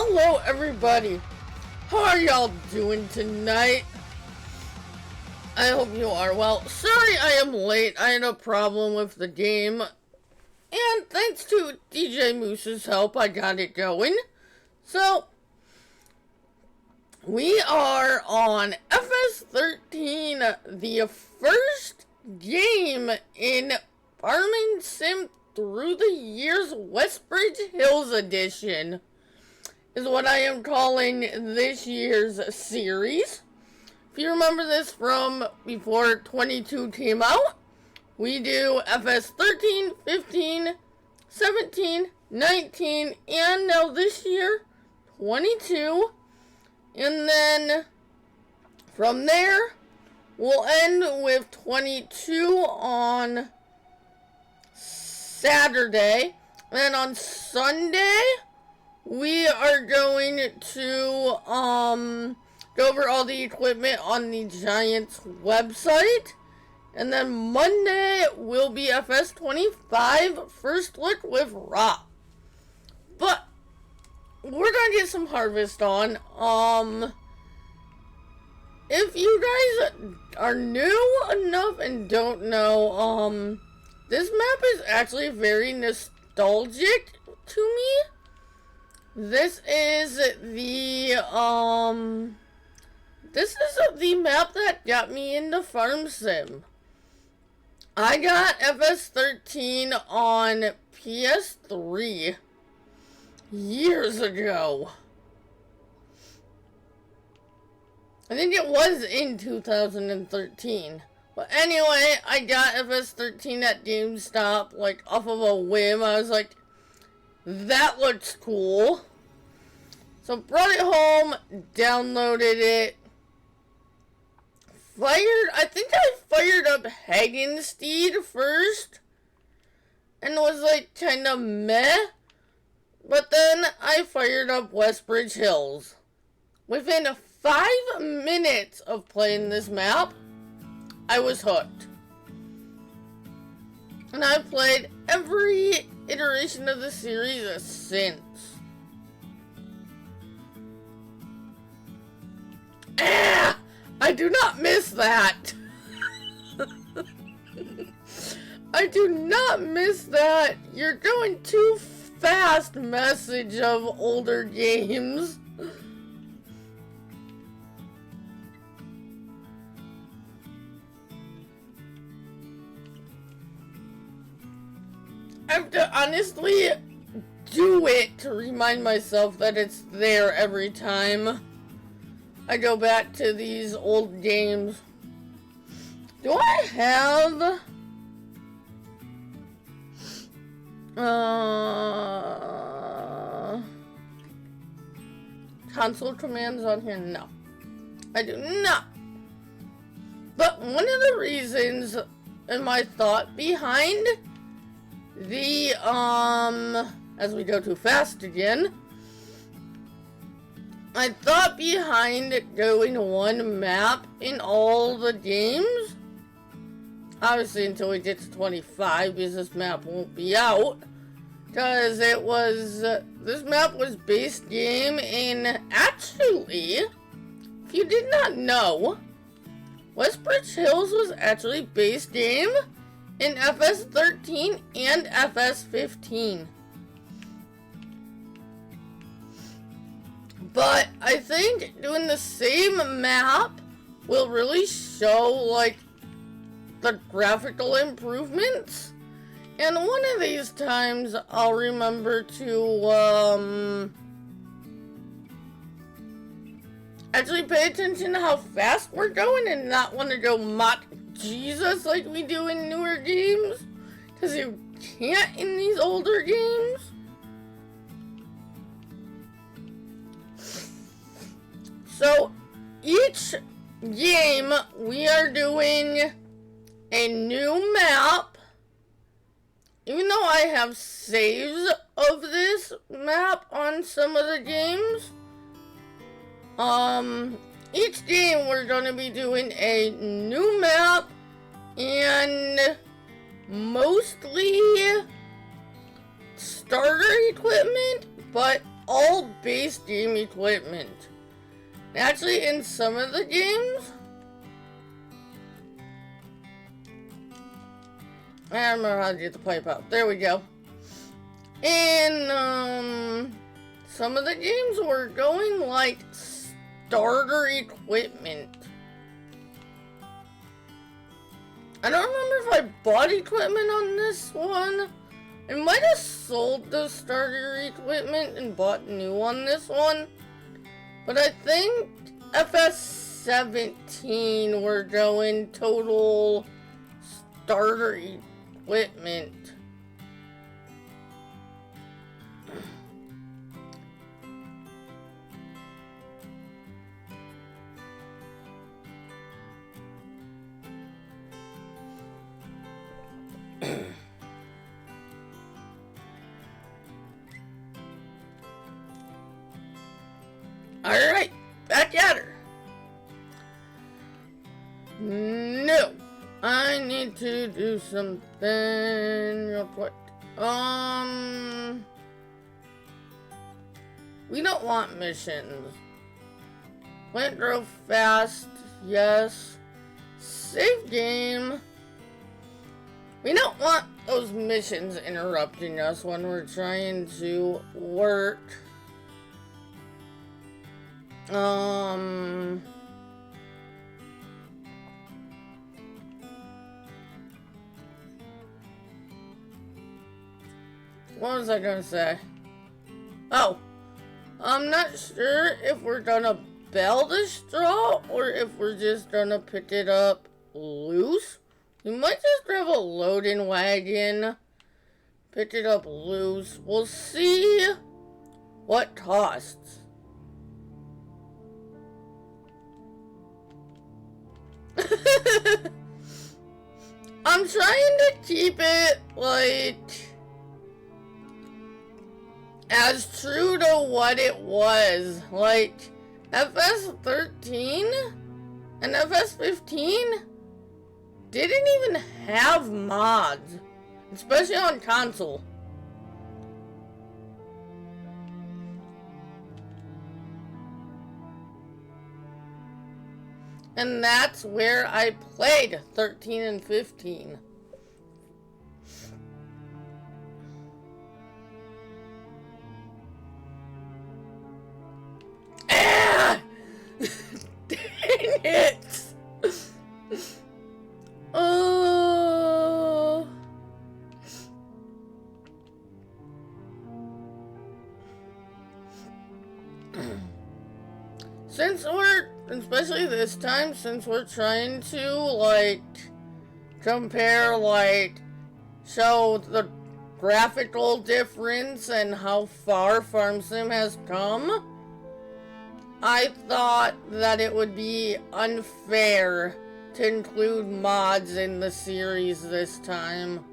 Hello everybody, how are y'all doing tonight? I hope you are well. Sorry I am late, I had a problem with the game, and thanks to DJ Moose's help I got it going. So, we are on FS13, the first game in Farming Sim Through the Years WestBridge Hills Edition. Is what I am calling this year's series. If you remember this from before 22 came out, we do FS13, 15, 17, 19, and now this year, 22. And then from there, we'll end with 22 on Saturday. And then on Sunday, we are going to go over all the equipment on the Giants website. And then Monday will be FS25 first look with Rob. But we're gonna get some harvest on. If you guys are new enough and don't know, this map is actually very nostalgic to me. This is the map that got me into Farm Sim. I got FS13 on PS3 years ago. I think it was in 2013. But anyway, I got FS13 at GameStop, like, off of a whim. I was like, that looks cool. So brought it home, downloaded it, I think I fired up Hagenstead first, and was like kind of meh, but then I fired up WestBridge Hills. Within 5 minutes of playing this map, I was hooked. And I've played every iteration of the series since. I do not miss that. I do not miss that. You're going too fast message of older games. I have to honestly do it to remind myself that it's there every time I go back to these old games. Do I have console commands on here? No, I do not. But one of the reasons and my thought behind the as we go too fast again, I thought behind going one map in all the games, obviously until we get to 25, because this map won't be out, because it was, this map was base game in, actually, if you did not know, WestBridge Hills was actually base game in FS13 and FS15. But I think doing the same map will really show, like, the graphical improvements. And one of these times I'll remember to, actually pay attention to how fast we're going and not want to go mock Jesus like we do in newer games. Because you can't in these older games. So, each game, we are doing a new map. Even though I have saves of this map on some of the games, each game we're going to be doing a new map and mostly starter equipment, but all base game equipment. Actually, in some of the games, I don't remember how to get the pipe out. There we go. In some of the games were going like starter equipment. I don't remember if I bought equipment on this one. I might have sold the starter equipment and bought new on this one. But I think FS13 we're going total starter equipment. Alright, back at her. No, I need to do something real quick. We don't want missions. Plant grow fast, yes. Save game. We don't want those missions interrupting us when we're trying to work. What was I gonna say? Oh, I'm not sure if we're gonna bell the straw or if we're just gonna pick it up loose. We might just grab a loading wagon, pick it up loose. We'll see what costs. I'm trying to keep it, like, as true to what it was. Like, FS13 and FS15 didn't even have mods, especially on console. And that's where I played 13 and 15. Ah! Dang it! Oh. Since we're, especially this time, since we're trying to, like, compare, like, show the graphical difference and how far Farm Sim has come, I thought that it would be unfair to include mods in the series this time.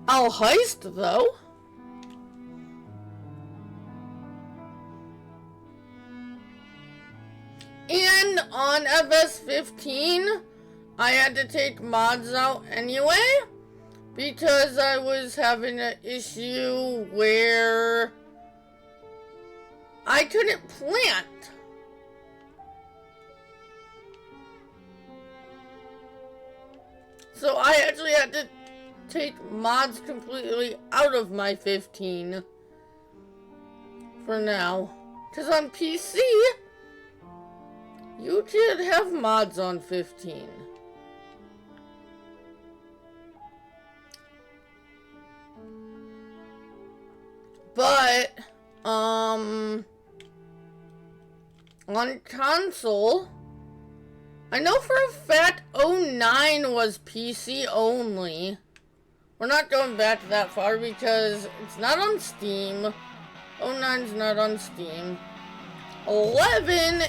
I'll heist, though. And on FS15, I had to take mods out anyway, because I was having an issue where I couldn't plant. So I actually had to take mods completely out of my 15 for now. Because on PC, you could have mods on 15. But, on console, I know for a fact 09 was PC only. We're not going back that far because it's not on Steam. 09's not on Steam. 11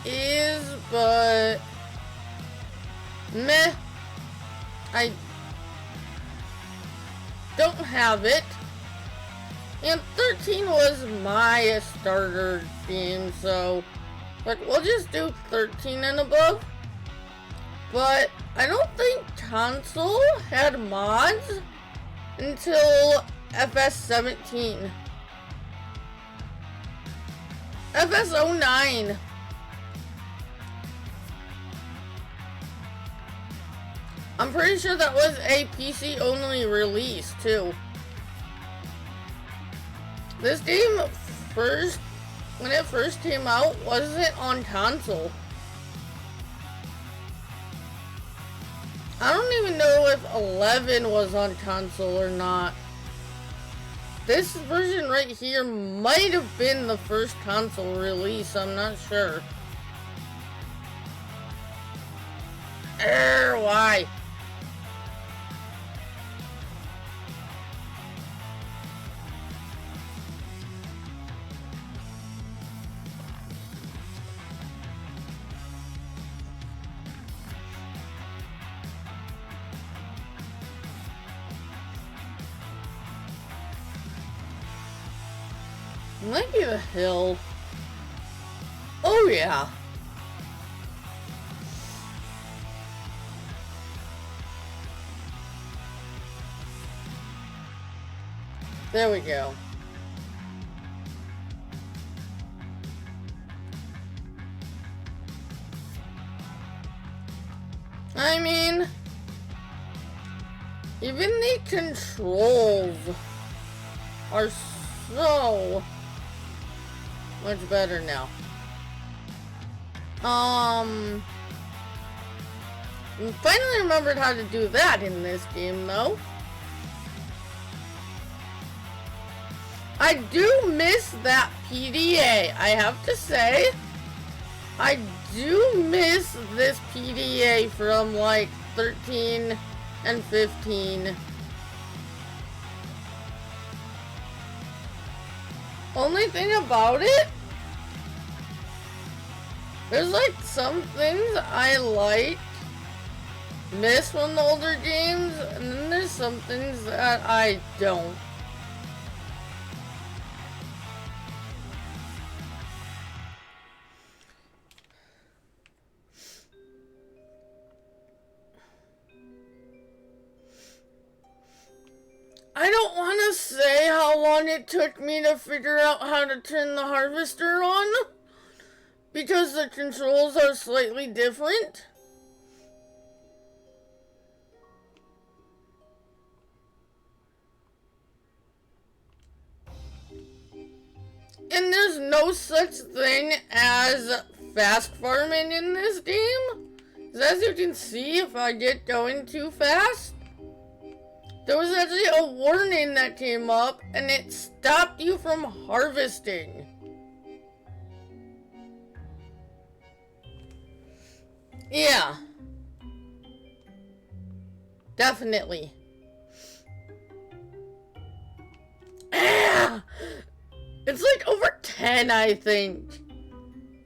is, but meh. I don't have it. And 13 was my starter game, so but we'll just do 13 and above. But I don't think console had mods until FS13. FS09. I'm pretty sure that was a PC only release too. This game when it first came out, wasn't on console. I don't even know if 11 was on console or not. This version right here might have been the first console release, I'm not sure. Why? Might be the hill. Oh yeah. There we go. I mean, even the controls are so much better now. I finally remembered how to do that in this game, though. I do miss that PDA, I have to say. I do miss this PDA from like 13 and 15. Only thing about it, there's like some things I miss from the older games, and then there's some things that I don't. I don't want to say how long it took me to figure out how to turn the harvester on, because the controls are slightly different. And there's no such thing as fast farming in this game. As you can see, if I get going too fast, there was actually a warning that came up, and it stopped you from harvesting. Yeah. Definitely. It's like over 10, I think.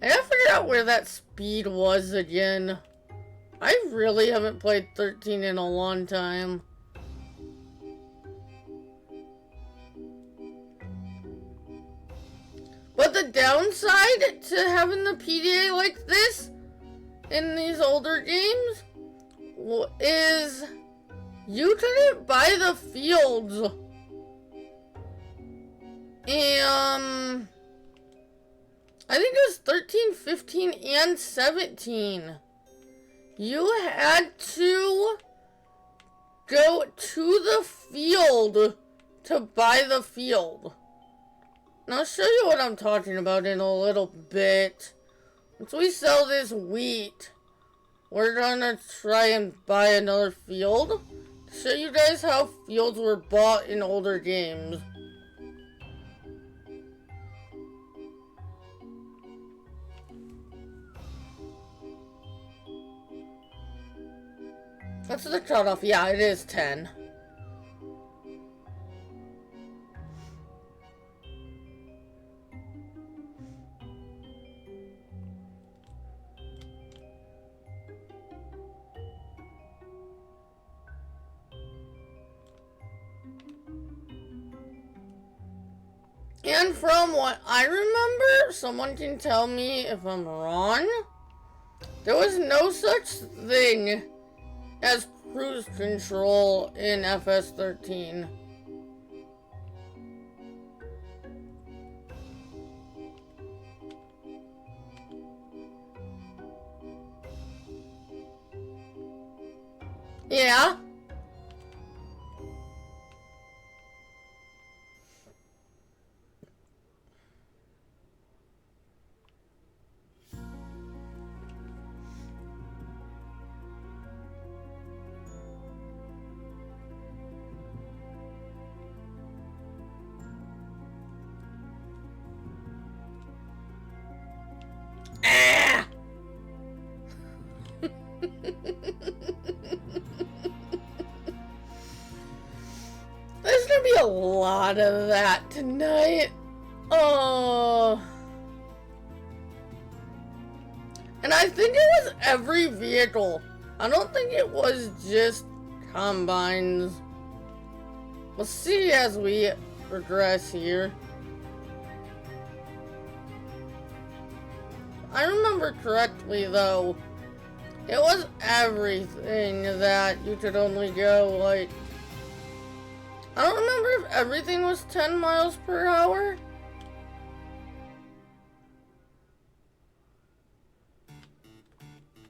I gotta figure out where that speed was again. I really haven't played 13 in a long time. But the downside to having the PDA like this in these older games is you couldn't buy the fields. And I think it was 13, 15, and 17. You had to go to the field to buy the field. And I'll show you what I'm talking about in a little bit. Once we sell this wheat, we're gonna try and buy another field to show you guys how fields were bought in older games. What's the cutoff? Yeah, it is 10. And from what I remember, someone can tell me if I'm wrong, There was no such thing as cruise control in FS13. Yeah. Ah! There's gonna be a lot of that tonight. Oh. And I think it was every vehicle. I don't think it was just combines. We'll see as we progress here. I remember correctly though, it was everything that you could only go like, I don't remember if everything was 10 miles per hour.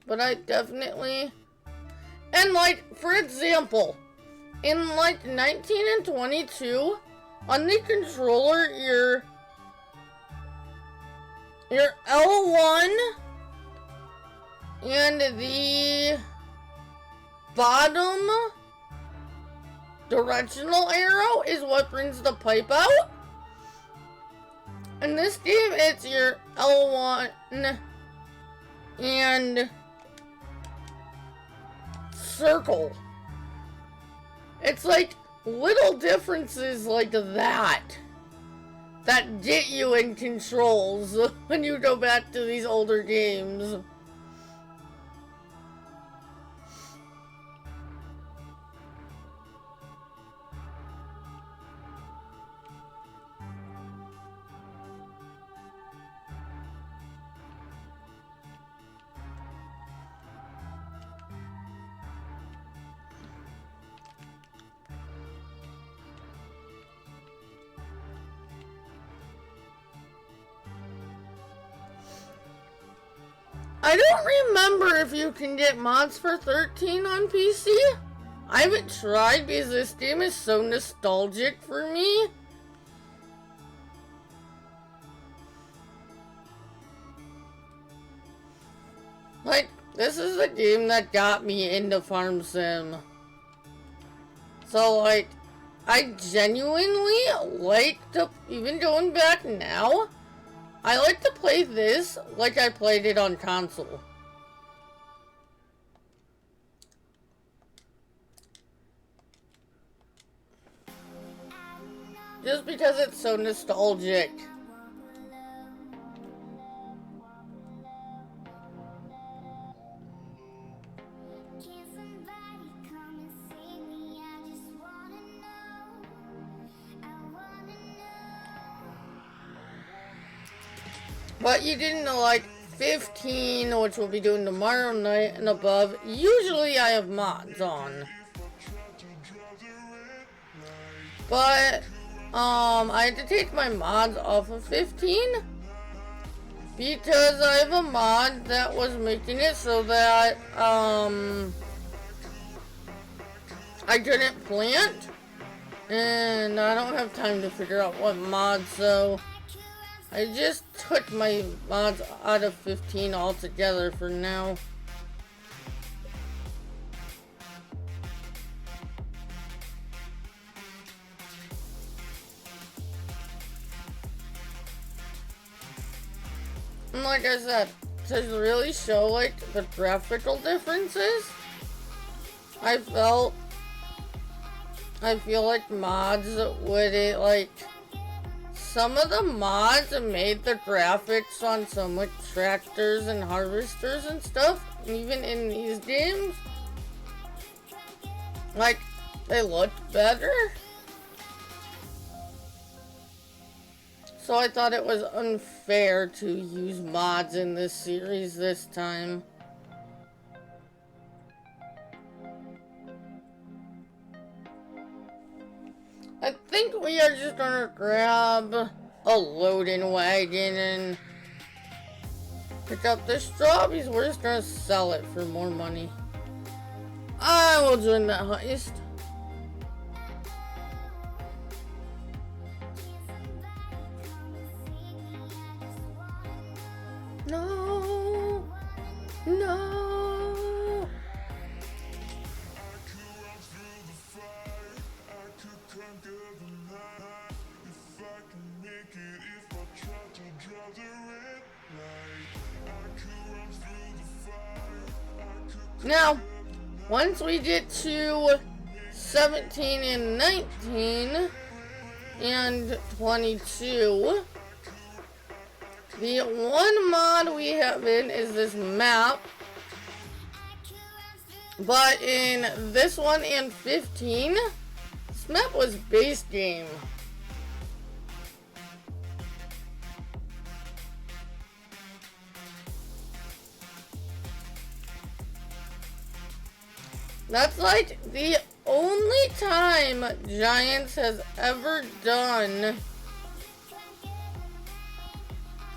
But I definitely, and like, for example, in like 19 and 22, on the controller, your L1 and the bottom directional arrow is what brings the pipe out. In this game, it's your L1 and circle. It's like little differences like that get you in controls when you go back to these older games. I don't remember if you can get mods for 13 on PC. I haven't tried because this game is so nostalgic for me. Like, this is the game that got me into Farm Sim. So, like, I genuinely like to, even going back now, I like to play this like I played it on console. Just because it's so nostalgic. But you didn't know, like, 15, which we'll be doing tomorrow night and above, usually I have mods on. But, I had to take my mods off of 15, because I have a mod that was making it so that, I couldn't plant, and I don't have time to figure out what mod, so I just took my mods out of 15 altogether for now. And like I said, to really show like the graphical differences, I feel like mods would it like, some of the mods made the graphics on some like tractors and harvesters and stuff, even in these games, like, they look better. So I thought it was unfair to use mods in this series this time. we are just gonna grab a loading wagon and pick up the strawberries. We're just gonna sell it for more money. I will join that heist. No, no. Now, once we get to 17 and 19 and 22, the one mod we have in is this map. But in this one and 15, this map was base game. That's like the only time Giants has ever done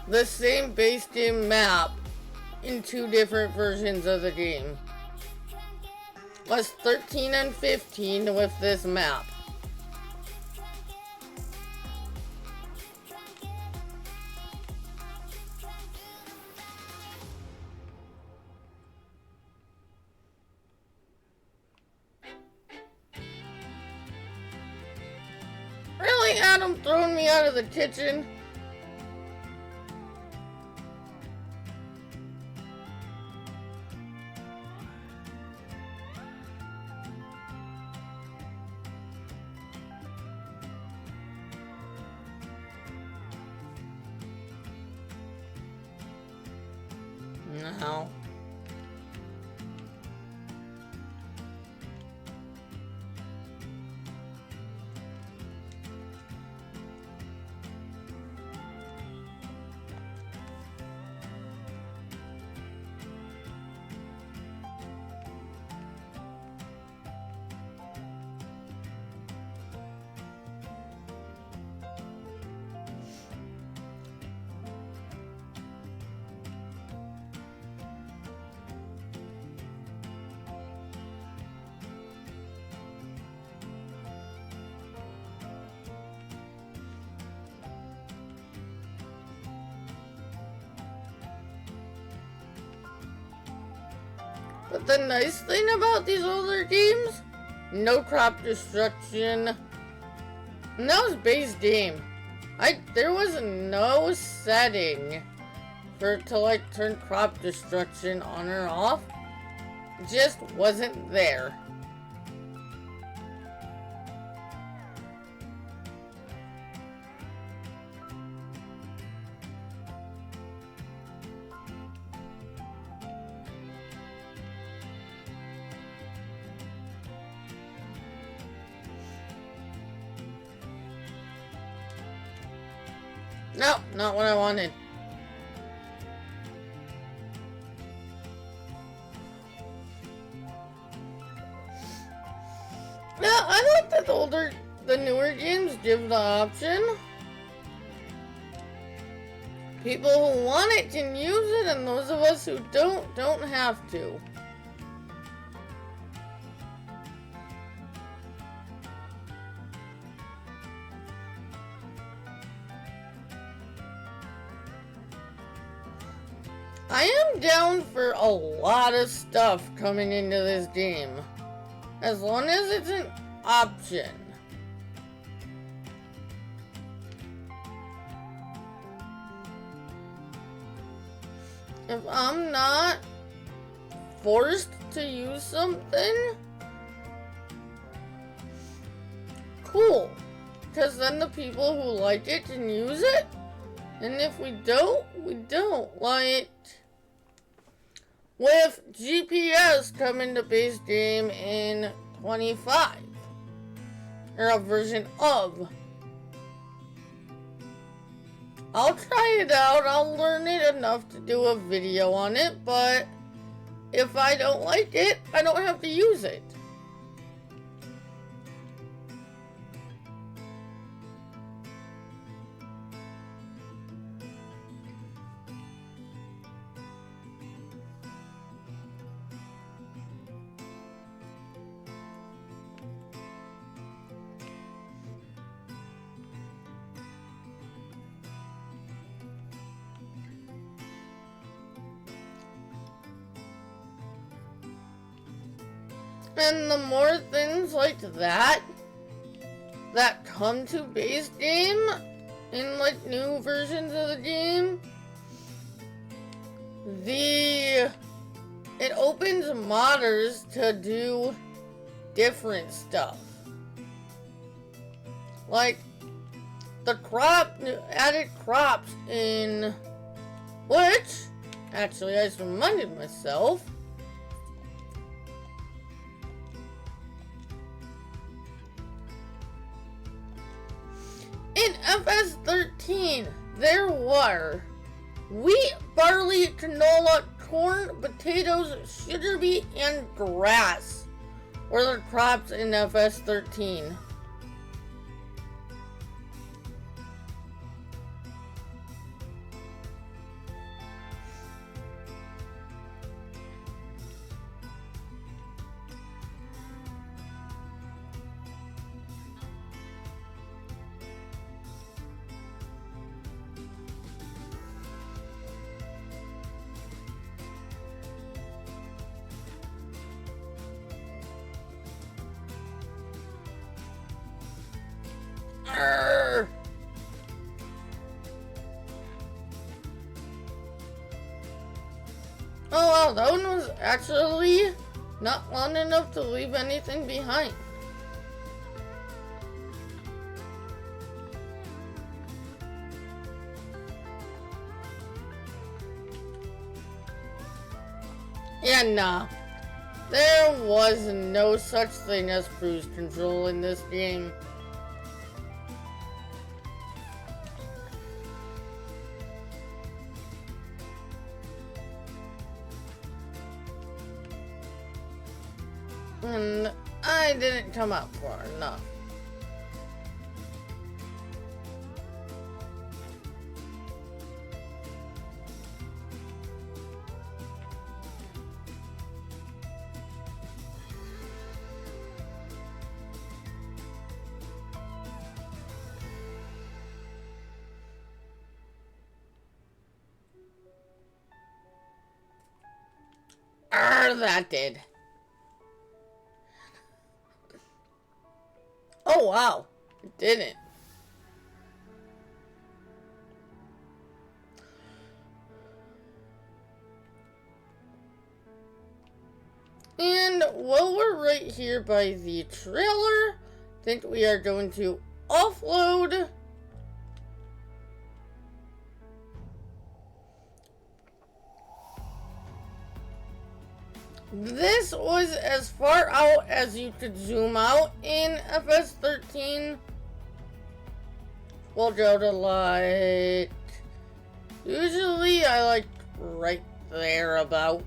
the same base game map in two different versions of the game. Was 13 and 15 with this map. Really, Adam, throwing me out of the kitchen? No. But the nice thing about these older games, no crop destruction. And that was base game. There was no setting for it to like turn crop destruction on or off. It just wasn't there. No, not what I wanted. Yeah, I like that the newer games give the option. People who want it can use it, and those of us who don't have to. I am down for a lot of stuff coming into this game, as long as it's an option. If I'm not forced to use something, cool, because then the people who like it can use it, and if we don't, we don't. Like, with GPS coming to base game in 25, or a version of. I'll try it out, I'll learn it enough to do a video on it, but if I don't like it, I don't have to use it. And the more things like that come to base game in like new versions of the game, it opens modders to do different stuff. Like the added crops in which actually I just reminded myself. In FS13, there were wheat, barley, canola, corn, potatoes, sugar beet, and grass were the crops in FS13. Oh wow, that one was actually not long enough to leave anything behind. Yeah, nah. There was no such thing as cruise control in this game. And I didn't come out far enough. That did. Oh wow, it didn't. And while we're right here by the trailer, I think we are going to offload this. Was as far out as you could zoom out in FS13. We'll go to like, usually I like right there about.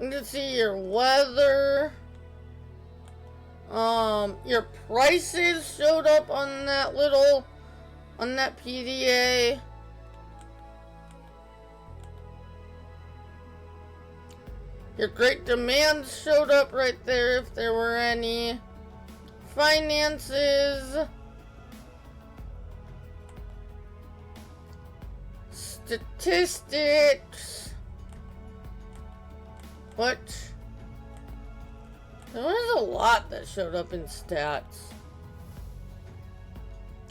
You can see your weather. Your prices showed up on that PDA. Your great demands showed up right there if there were any. Finances. Statistics. What? There was a lot that showed up in stats.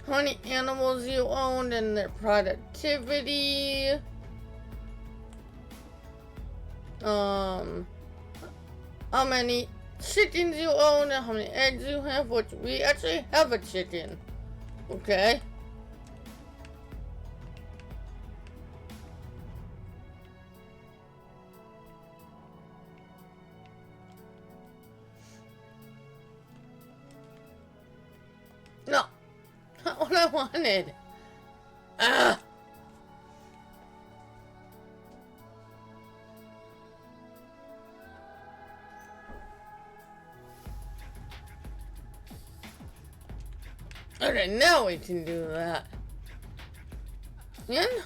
How many animals you owned and their productivity. How many chickens you own and how many eggs you have, which we actually have a chicken. Okay. No, not what I wanted. Ah. Okay, now we can do that. And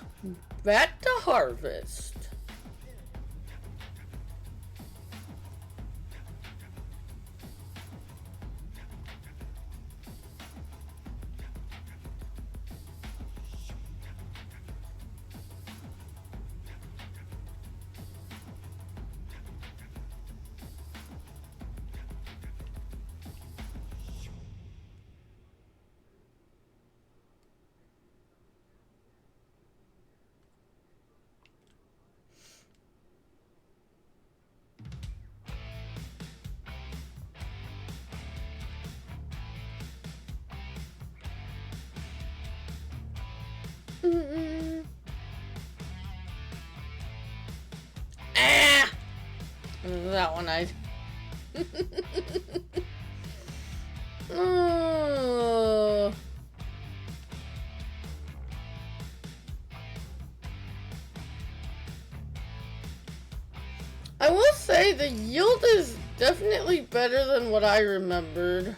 back to harvest. Ah! That one I... Oh. I will say the yield is definitely better than what I remembered.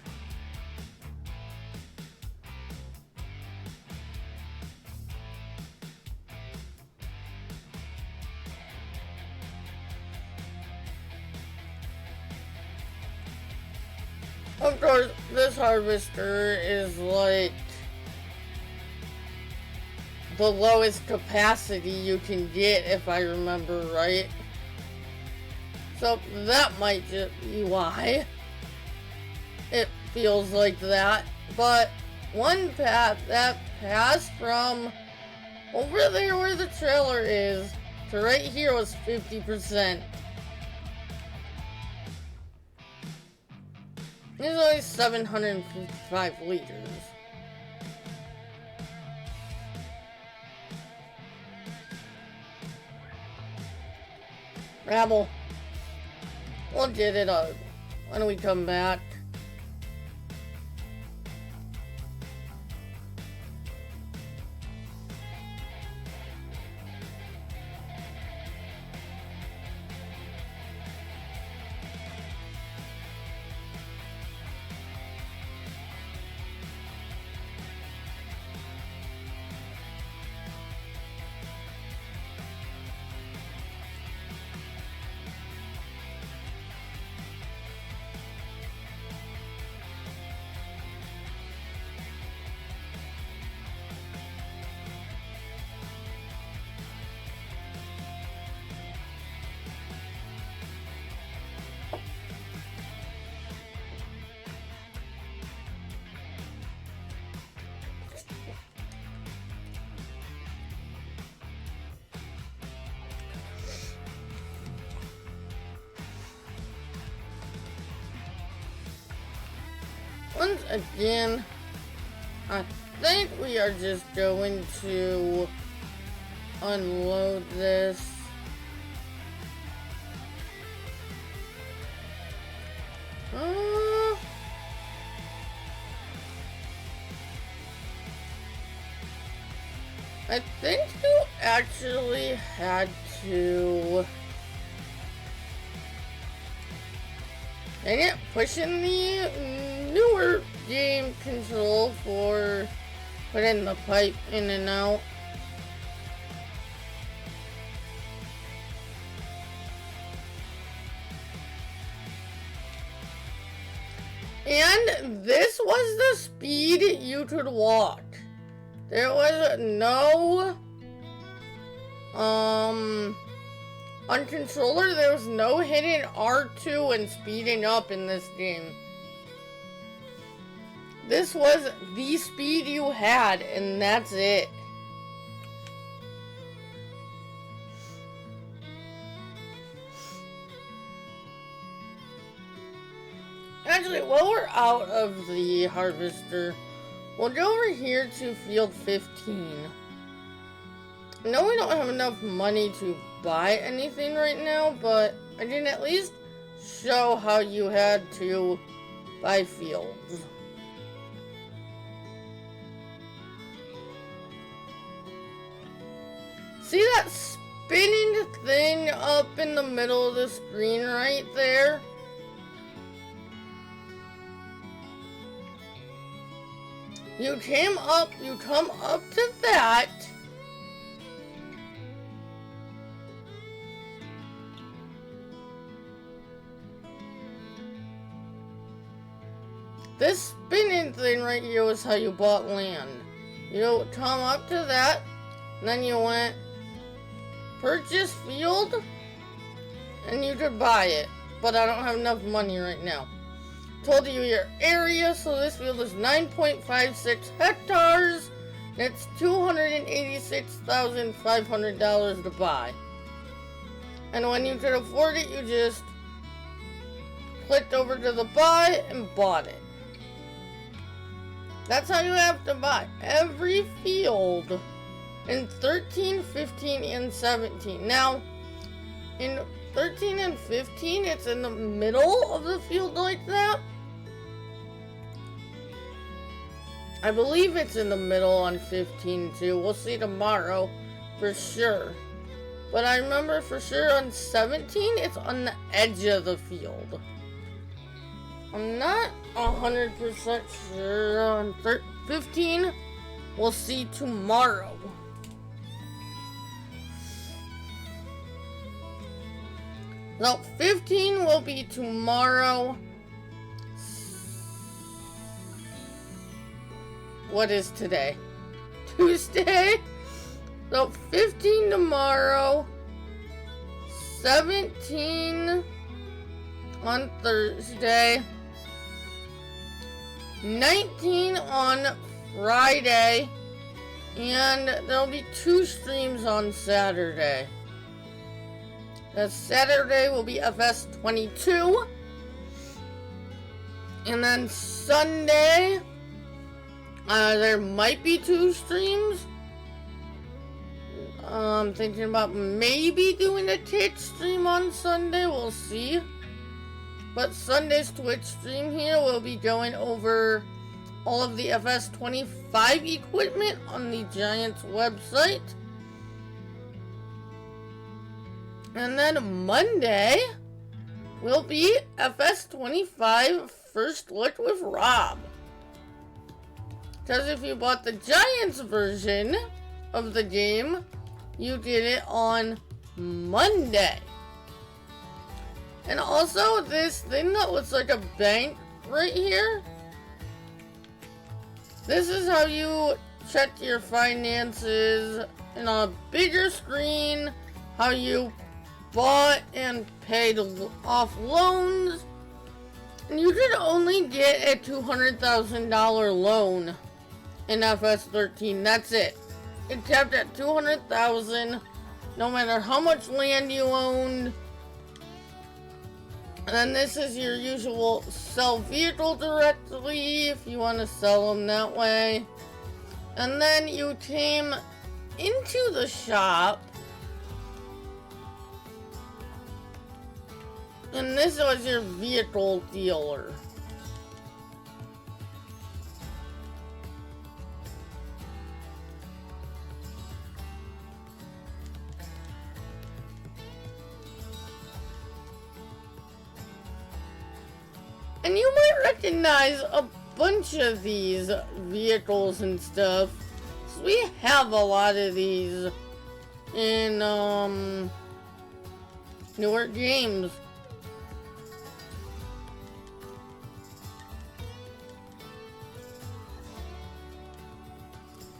Of course, this harvester is like the lowest capacity you can get, if I remember right. So that might just be why it feels like that. But one path, that pass from over there where the trailer is to right here was 50%. There's only 755 liters. Rabble. We'll get it up when we come back. Once again, I think we are just going to unload this. I think you actually had to... Dang it, pushing the newer game control for putting the pipe in and out. And this was the speed you could walk. There was no, on controller, there was no hidden R2 and speeding up in this game. This was the speed you had, and that's it. Actually, while we're out of the harvester, we'll go over here to field 15. I know we don't have enough money to buy anything right now, but I can at least show how you had to buy fields. See that spinning thing up in the middle of the screen right there? You come up to that. This spinning thing right here was how you bought land. You come up to that, and then you went purchase field, and you could buy it. But I don't have enough money right now. Told you your area, so this field is 9.56 hectares. That's $286,500 to buy. And when you could afford it, you just clicked over to the buy and bought it. That's how you have to buy every field in 13, 15, and 17. Now, in 13 and 15, it's in the middle of the field like that. I believe it's in the middle on 15 too. We'll see tomorrow for sure. But I remember for sure on 17, it's on the edge of the field. I'm not 100% sure on 15. We'll see tomorrow. So 15 will be tomorrow. What is today? Tuesday? So 15 tomorrow. 17 on Thursday. 19 on Friday. And there'll be 2 streams on Saturday. Saturday will be FS22. And then Sunday, there might be 2 streams. I'm thinking about maybe doing a Twitch stream on Sunday. We'll see. But Sunday's Twitch stream here will be going over all of the FS25 equipment on the Giants website. And then Monday will be FS25 First Look with Rob. Because if you bought the Giants version of the game, you did it on Monday. And also this thing that looks like a bank right here. This is how you check your finances in a bigger screen. How you bought and paid off loans. And you could only get a $200,000 loan in FS13. That's it. It capped at $200,000, no matter how much land you owned. And then this is your usual sell vehicle directly if you want to sell them that way. And then you came into the shop. And this was your vehicle dealer. And you might recognize a bunch of these vehicles and stuff. So we have a lot of these in newer games.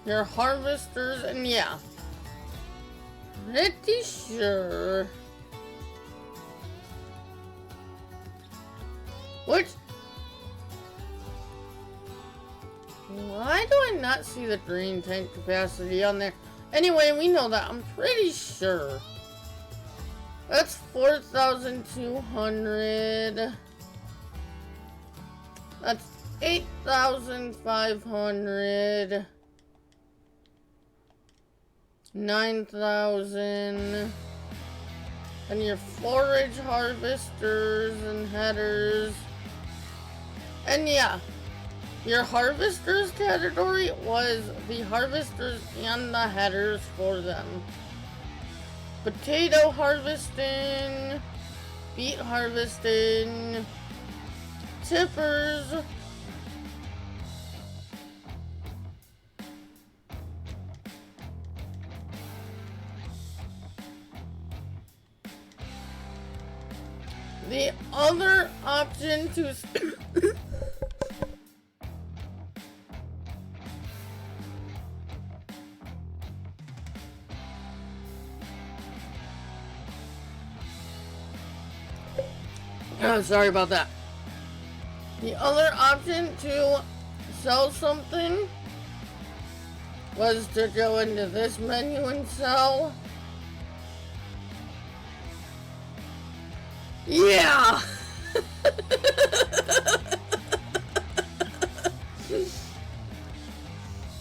Your harvesters, and yeah. Pretty sure. Which? Why do I not see the green tank capacity on there? Anyway, we know that. I'm pretty sure. That's 4,200. That's 8,500. 9,000. And your forage harvesters and headers. And yeah, your harvesters category was the harvesters and the headers for them. Potato harvesting, beet harvesting, tippers, the other option to oh, sorry about that. The other option to sell something was to go into this menu and sell. Yeah!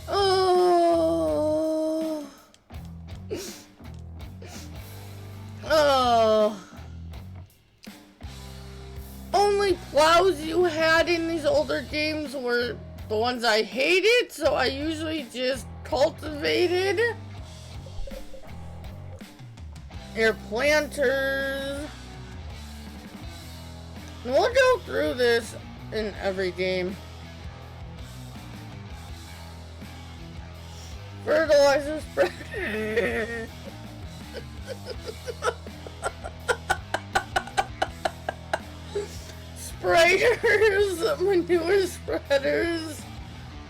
Oh. got in these older games were the ones I hated, so I usually just cultivated. Air planters. And we'll go through this in every game. Fertilizer spreader. Sprayers, manure spreaders,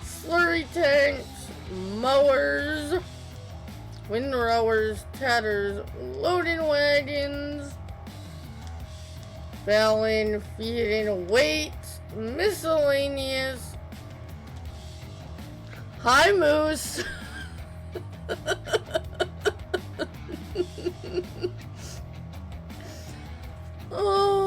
slurry tanks, mowers, windrowers, tatters, loading wagons, baling, feeding, weights, miscellaneous, hi moose. Oh.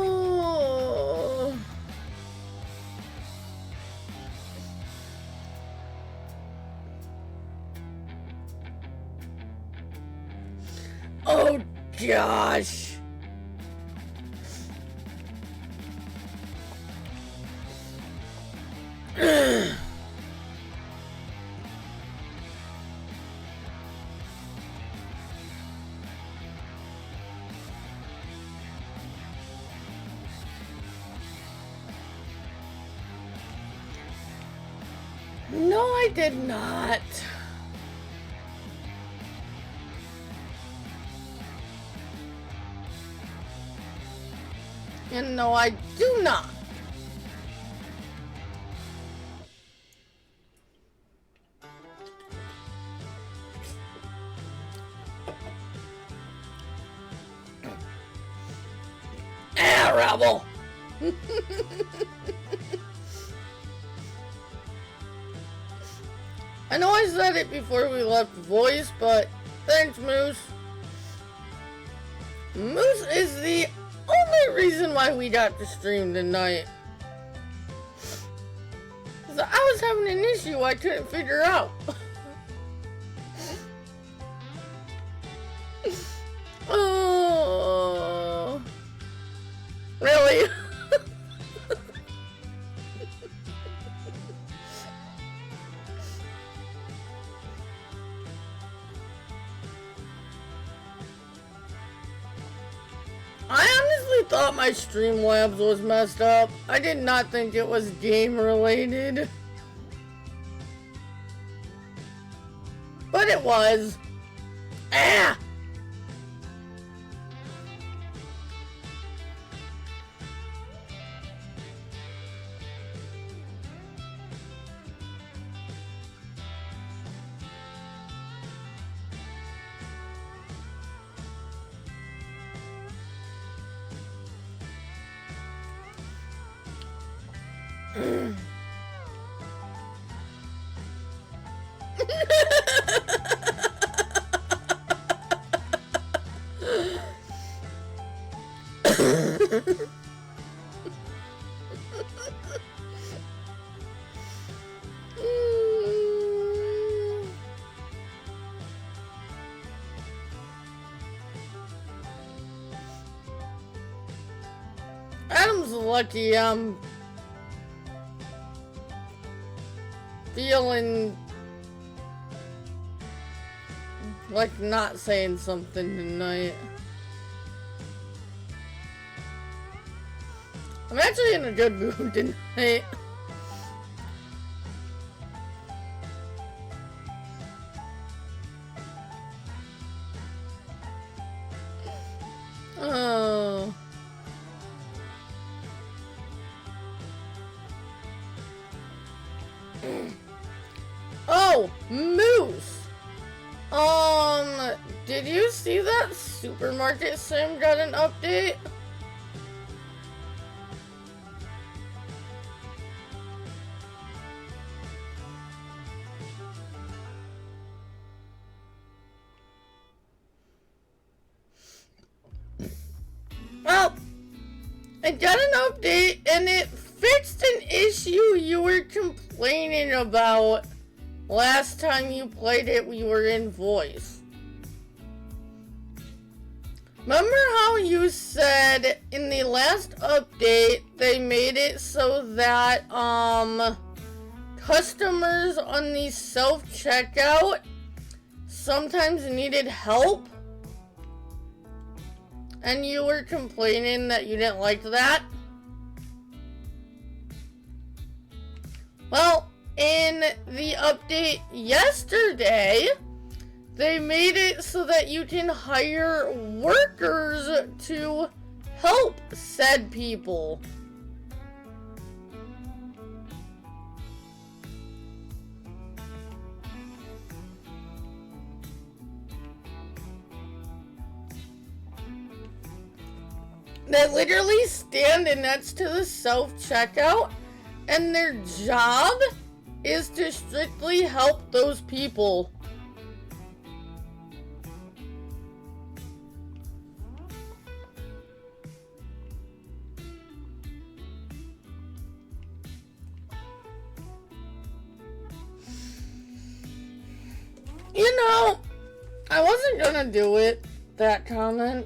Oh gosh. No, I did not. And no, I do not. Ah, rebel. I know I said it before we left voice, but thanks, Moose. Moose is the only reason why we got to stream tonight. So I was having an issue I couldn't figure out. Oh, really? I honestly thought my Streamlabs was messed up. I did not think it was game related. But it was. Ah! Adam's lucky I'm feeling like not saying something tonight. I'm actually in a good mood tonight. Oh. Oh, Moose. Did you see that supermarket sim got an update? Well, I got an update and it fixed an issue you were complaining about last time you played it. We were in voice. Remember how you said in the last update they made it so that customers on the self-checkout sometimes needed help? And you were complaining that you didn't like that? Well, in the update yesterday, they made it so that you can hire workers to help said people. They literally stand next to the self-checkout, and their job is to strictly help those people. You know, I wasn't gonna do it, that comment.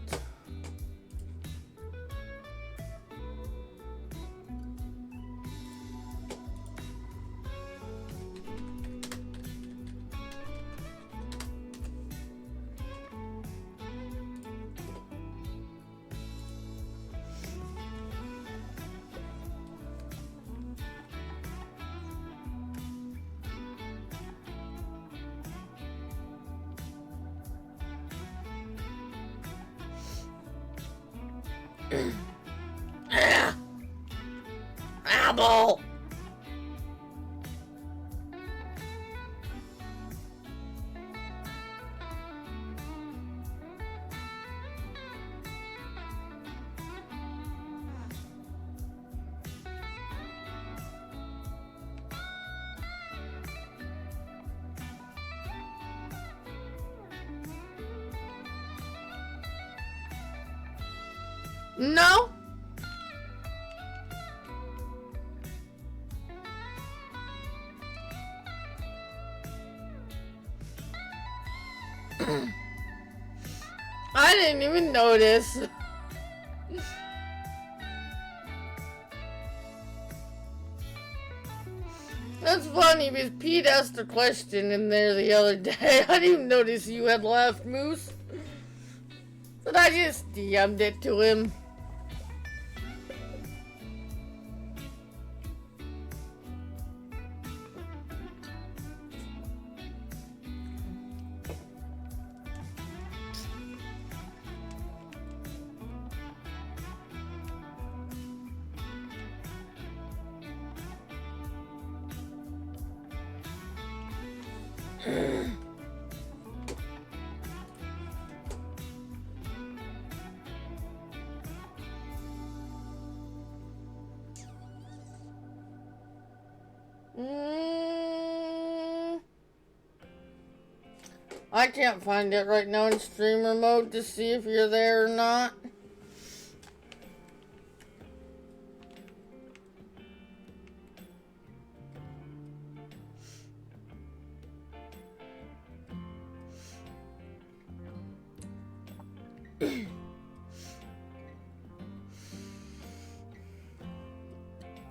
Apple! No? I didn't even notice. That's funny because Pete asked a question in there the other day. I didn't even notice you had left, Moose. But I just DM'd it to him. I can't find it right now in streamer mode to see if you're there or not.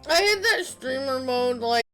I hit that streamer mode like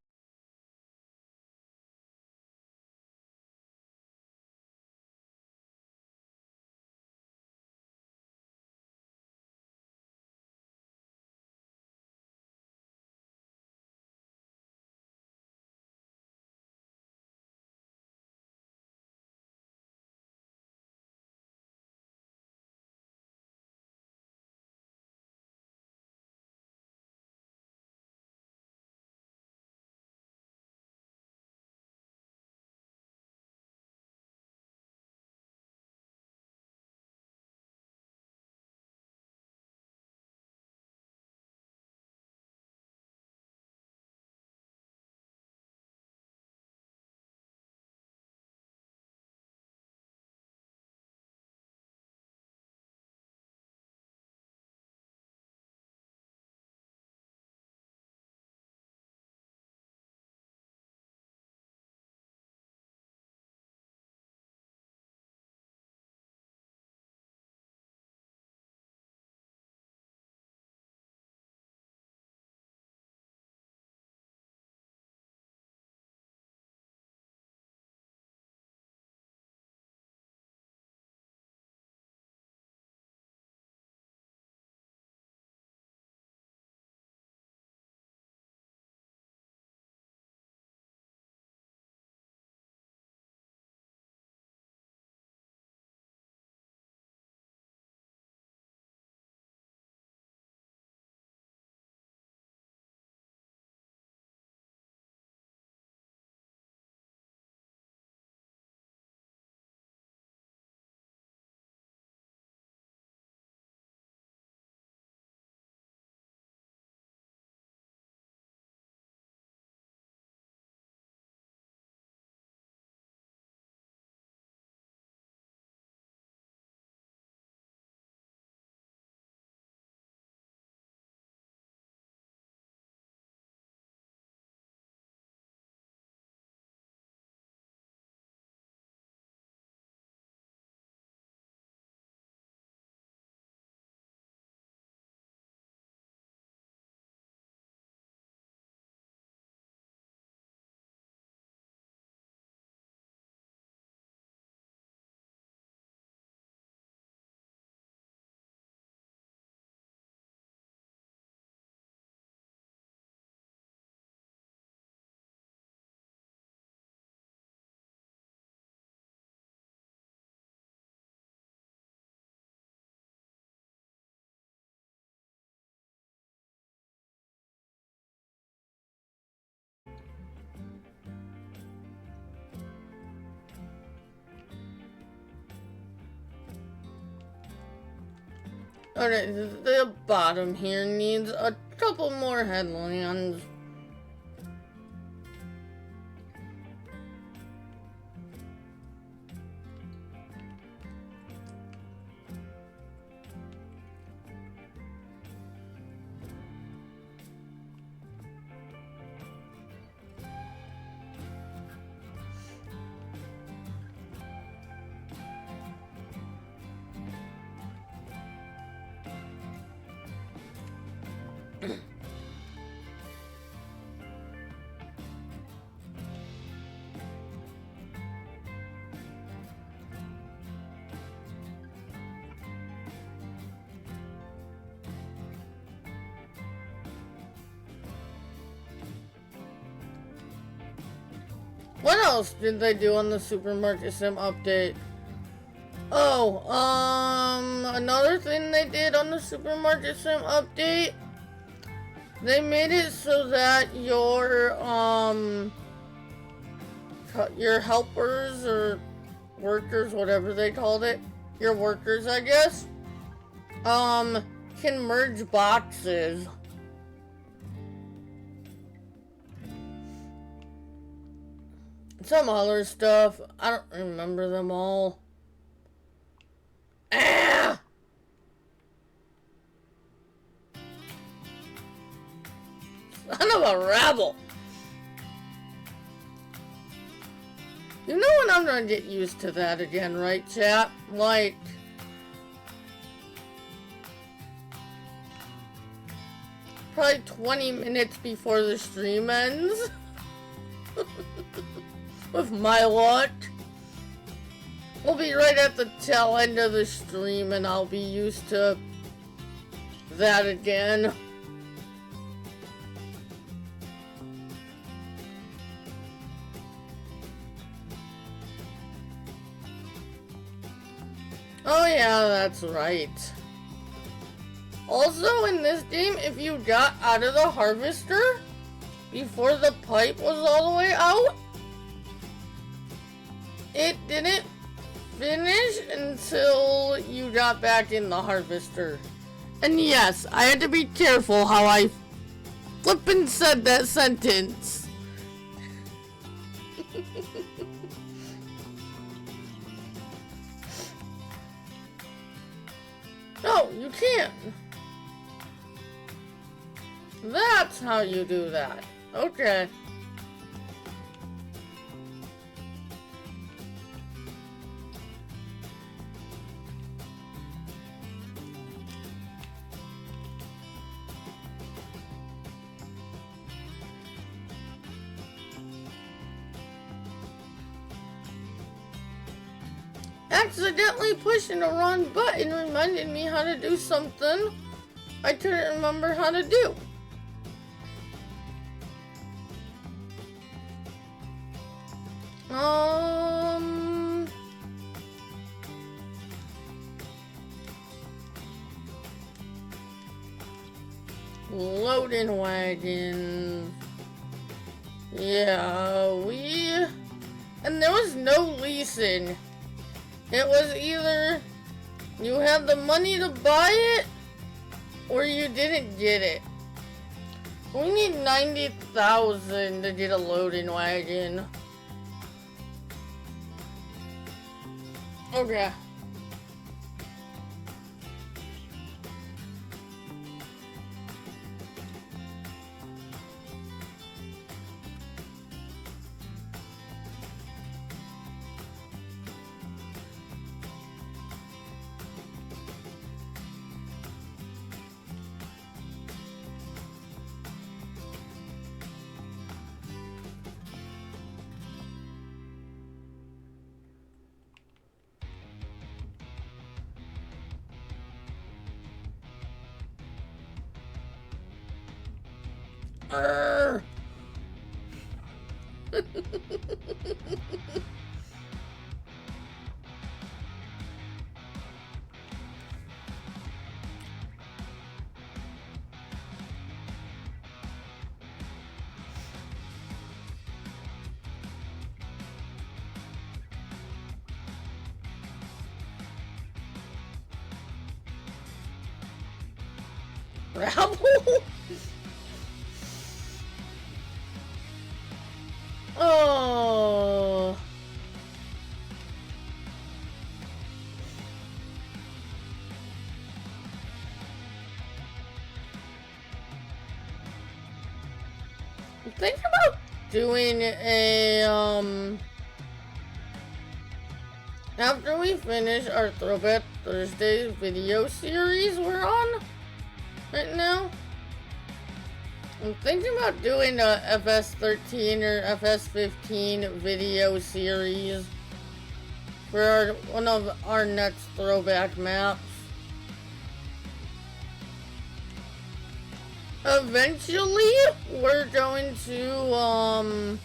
Alright, the bottom here needs a couple more headlands. What else did they do on the Supermarket Sim update? Oh, another thing they did on the Supermarket Sim update, they made it so that your helpers or workers, whatever they called it, your workers, I guess, can merge boxes. Some other stuff. I don't remember them all. Ah! Son of a rebel. You know when I'm gonna get used to that again, right, chat? Like, probably 20 minutes before the stream ends. With my luck, we'll be right at the tail end of the stream and I'll be used to that again. Oh yeah, that's right. Also in this game, if you got out of the harvester before the pipe was all the way out, it didn't finish until you got back in the harvester. And yes, I had to be careful how I flippin' said that sentence. No, you can't. That's how you do that. Okay. Accidentally pushing the wrong button reminded me how to do something I couldn't remember how to do. Loading wagons. Yeah, and there was no leasing. It was either you had the money to buy it, or you didn't get it. We need 90,000 to get a loading wagon. Okay. Rabble? Oh. I'm thinking about doing a, after we finish our Throwback Thursday video series we're on right now, I'm thinking about doing a FS13 or FS15 video series for one of our next throwback maps. Eventually, we're going to,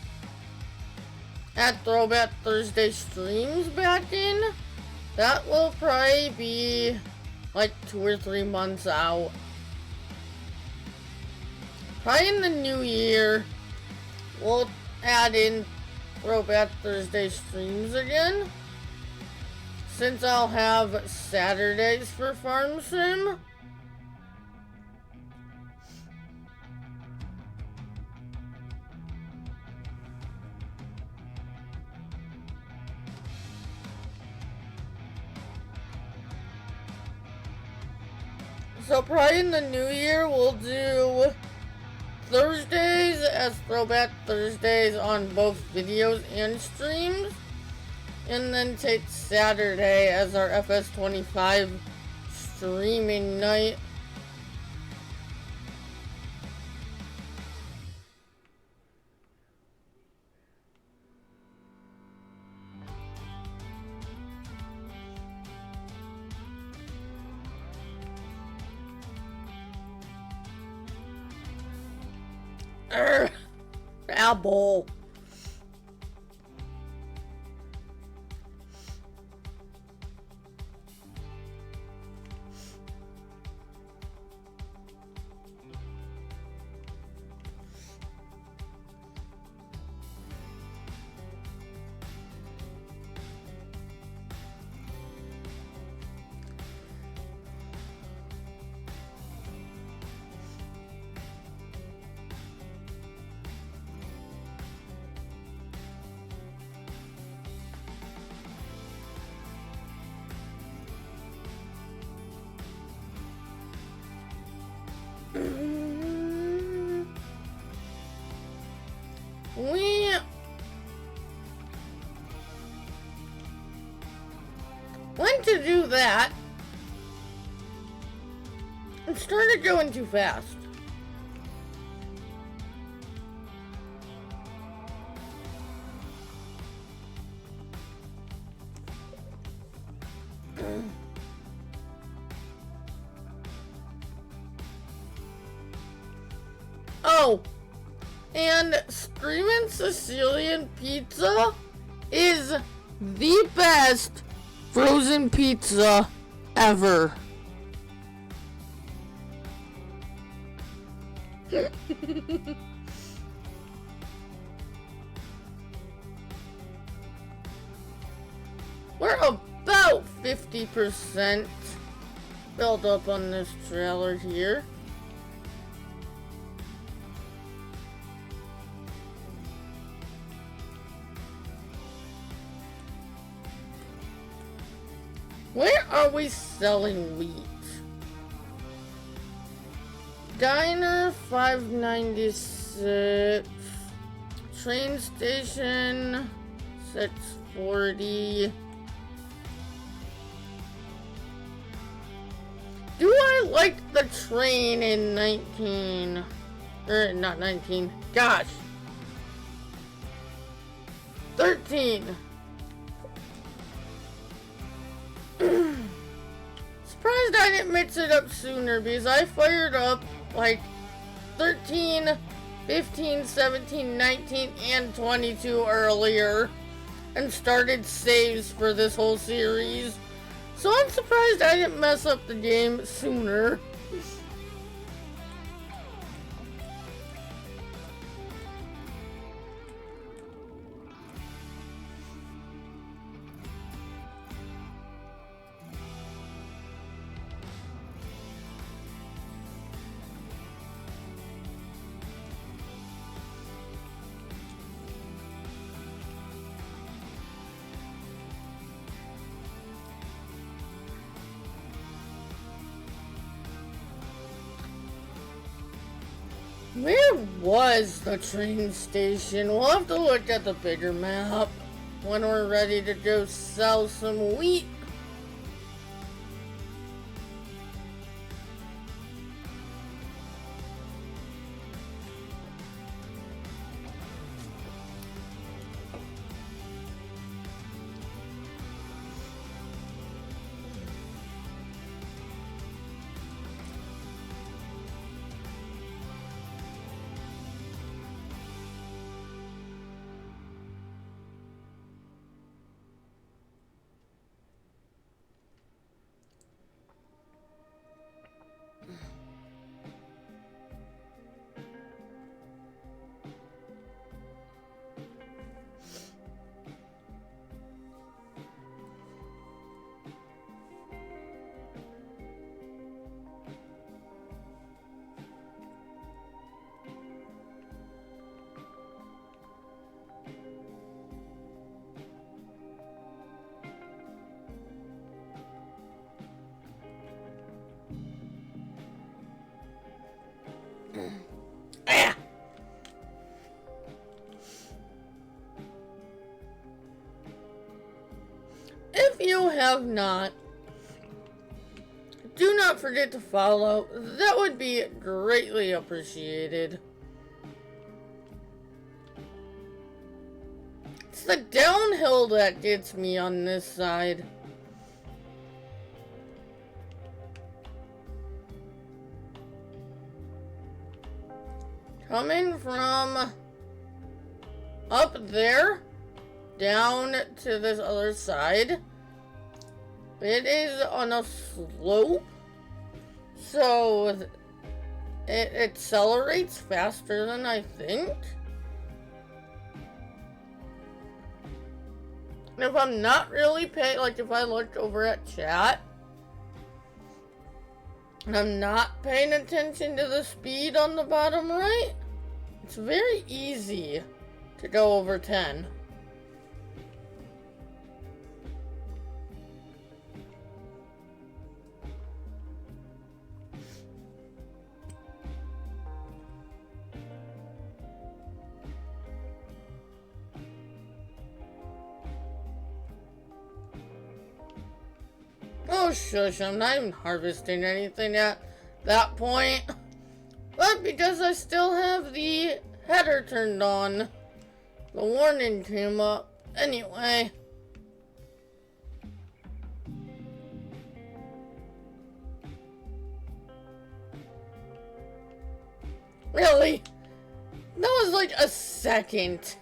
add Throwback Thursday streams back in. That will probably be like 2 or 3 months out. Probably in the new year, we'll add in Throwback Thursday streams again. Since I'll have Saturdays for Farm Sim. So probably in the new year, we'll do Thursdays as Throwback Thursdays on both videos and streams. And then take Saturday as our FS25 streaming night. Apple. We went to do that and started going too fast. Oh, and Screamin' Sicilian Pizza is the best frozen pizza ever. We're about 50% built up on this trailer here. Where are we selling wheat? Diner 596. Train station 640. Do I like the train in 19? Or not 19. Gosh. 13. Surprised I didn't mix it up sooner because I fired up like 13, 15, 17, 19, and 22 earlier and started saves for this whole series. So I'm surprised I didn't mess up the game sooner. Where was the train station? We'll have to look at the bigger map when we're ready to go sell some wheat. If you have not, do not forget to follow. That would be greatly appreciated. It's the downhill that gets me on this side. Coming from up there down to this other side, it is on a slope, so it accelerates faster than I think. If I'm not really paying, like if I looked over at chat and I'm not paying attention to the speed on the bottom right, it's very easy to go over 10. Oh shush, I'm not even harvesting anything at that point. But because I still have the header turned on, the warning came up anyway. Really? That was like a second.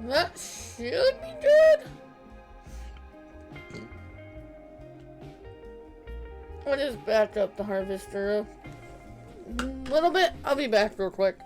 That should be good. I'll just back up the harvester a little bit. I'll be back real quick.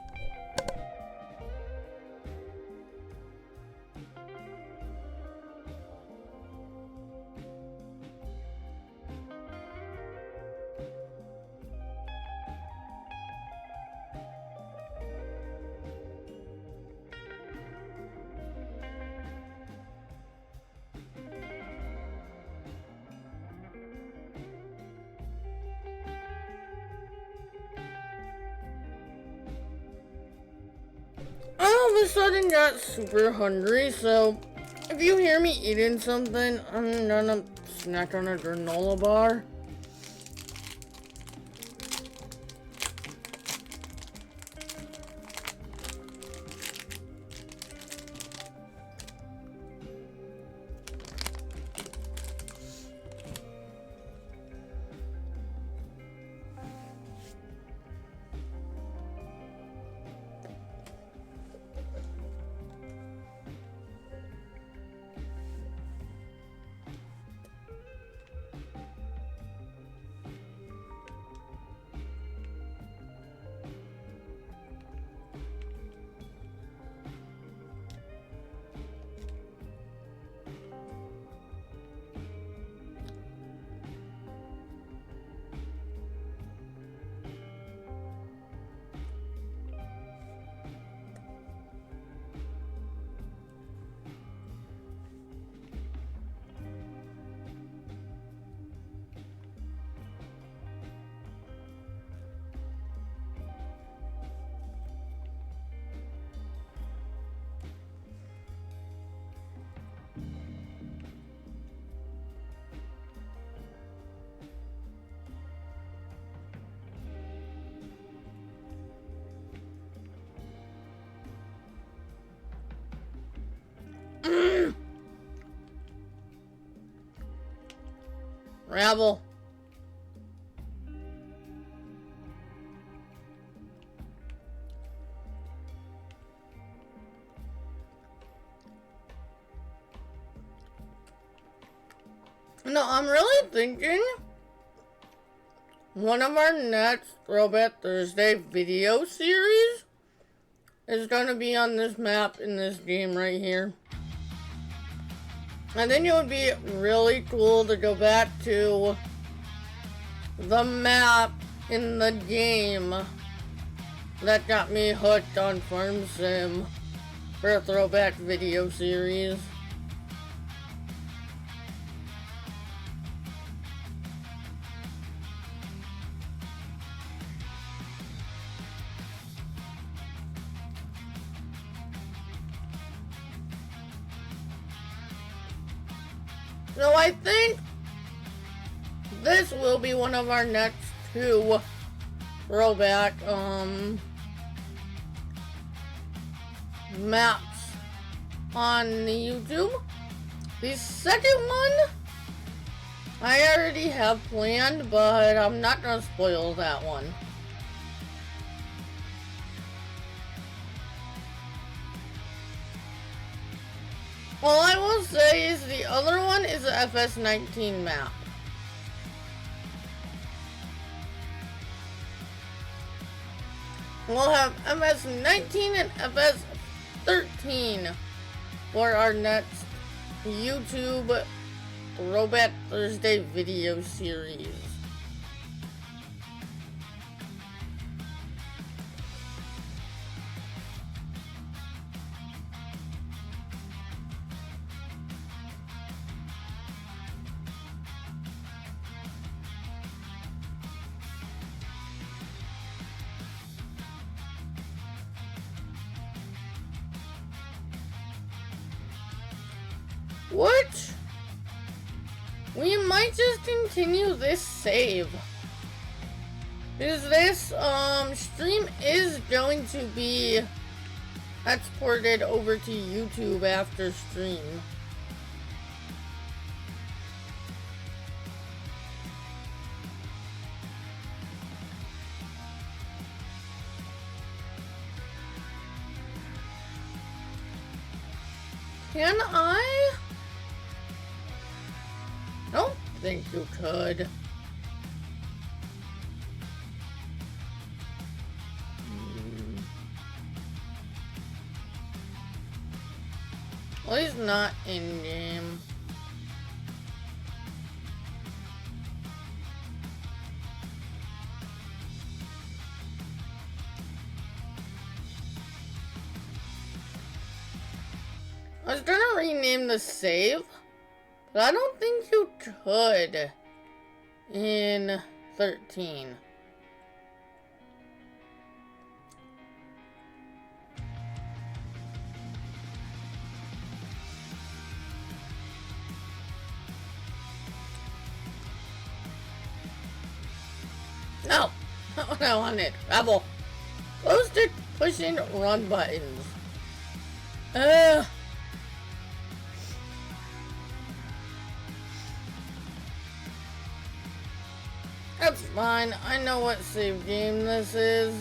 All of a sudden got super hungry, so if you hear me eating something, I'm gonna snack on a granola bar. Rabble. No, I'm really thinking one of our next Throwback Thursday video series is going to be on this map in this game right here. I think it would be really cool to go back to the map in the game that got me hooked on Farm Sim for a throwback video series. So I think this will be one of our next two throwback maps on the YouTube. The second one I already have planned, but I'm not gonna spoil that one. All I will say is the other one is the FS13 map. We'll have FS19 and FS13 for our next YouTube Throwback Thursday video series. What? We might just continue this save. Because this stream is going to be exported over to YouTube after stream. Can I? I don't think you could. Well, he's not in game. I was gonna rename the save, but I don't think you could in 13. No, not what I wanted. Rebel. Close the pushing run buttons. That's fine. I know what save game this is.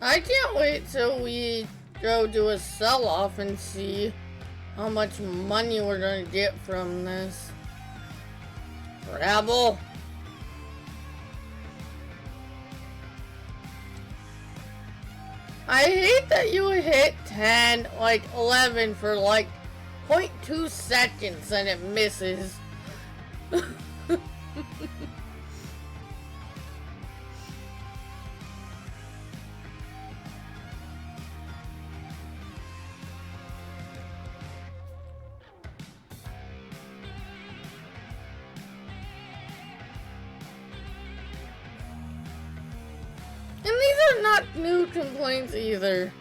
I can't wait till we go do a sell-off and see how much money we're gonna get from this. Rabble. I hate that you hit 10, like 11 for like 0.2 seconds and it misses. And these are not new complaints either.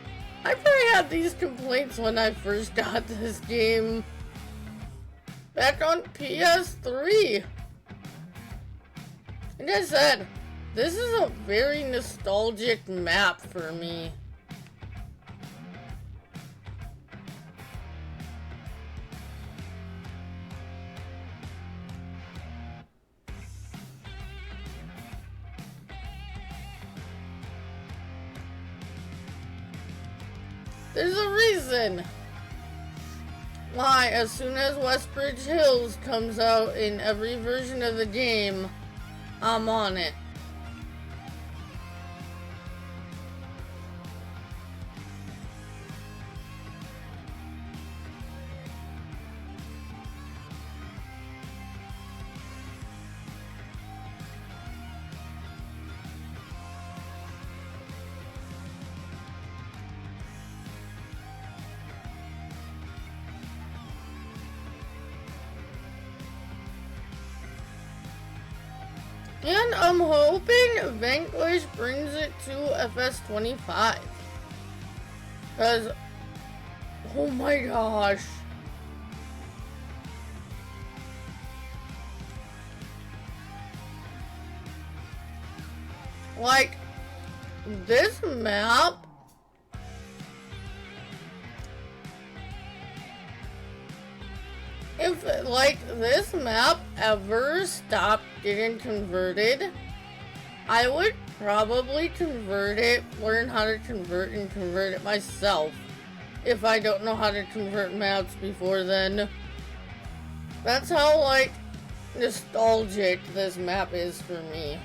I probably had these complaints when I first got this game. Back on PS3. Like I said, this is a very nostalgic map for me. There's a reason why as soon as WestBridge Hills comes out in every version of the game, I'm on it. And I'm hoping Vanquish brings it to FS25. Because, oh my gosh. Like, this map if, like, this map ever stopped getting converted, I would probably convert it, learn how to convert, and convert it myself. If I don't know how to convert maps before then. That's how, like, nostalgic this map is for me.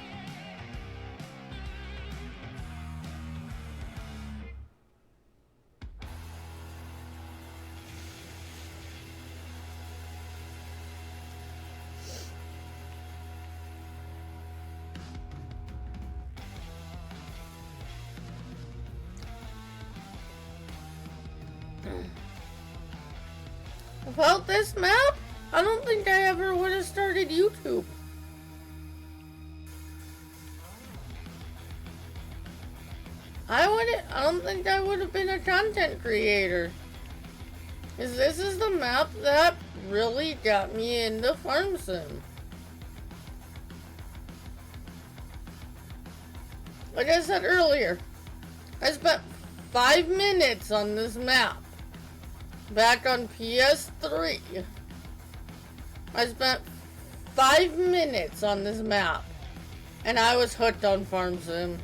Without this map, I don't think I ever would have started YouTube. I don't think I would have been a content creator. Because this is the map that really got me into Farm Sim. Like I said earlier, I spent 5 minutes on this map. Back on PS3. I spent 5 minutes on this map. And I was hooked on Farm Sim.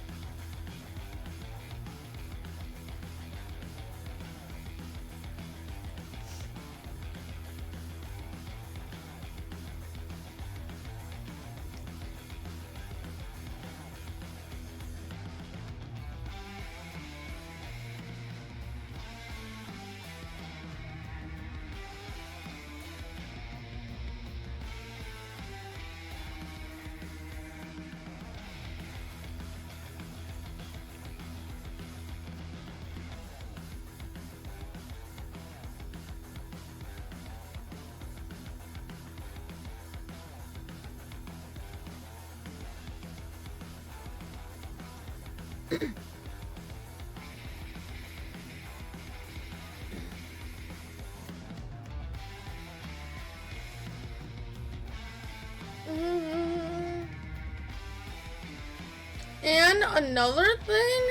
And another thing,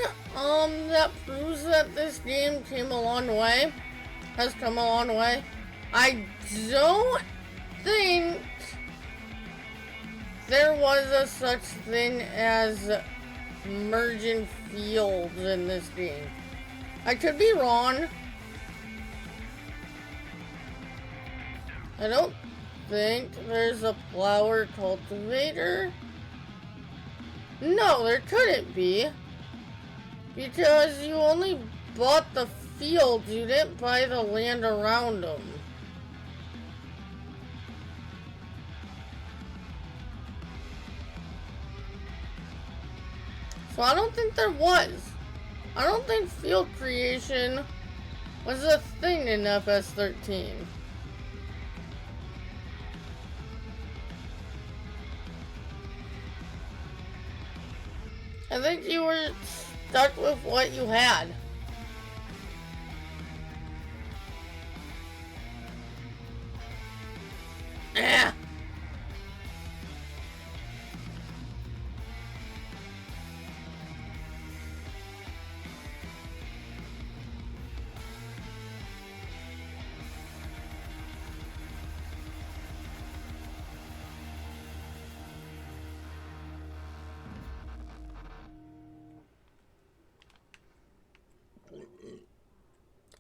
that proves that this game came a long way, has come a long way. I don't think there was a such thing as merging fields in this game. I could be wrong. I don't think there's a flower cultivator. No, there couldn't be. Because you only bought the fields, you didn't buy the land around them. So I don't think there was. I don't think field creation was a thing in FS13. I think you were stuck with what you had. Ah.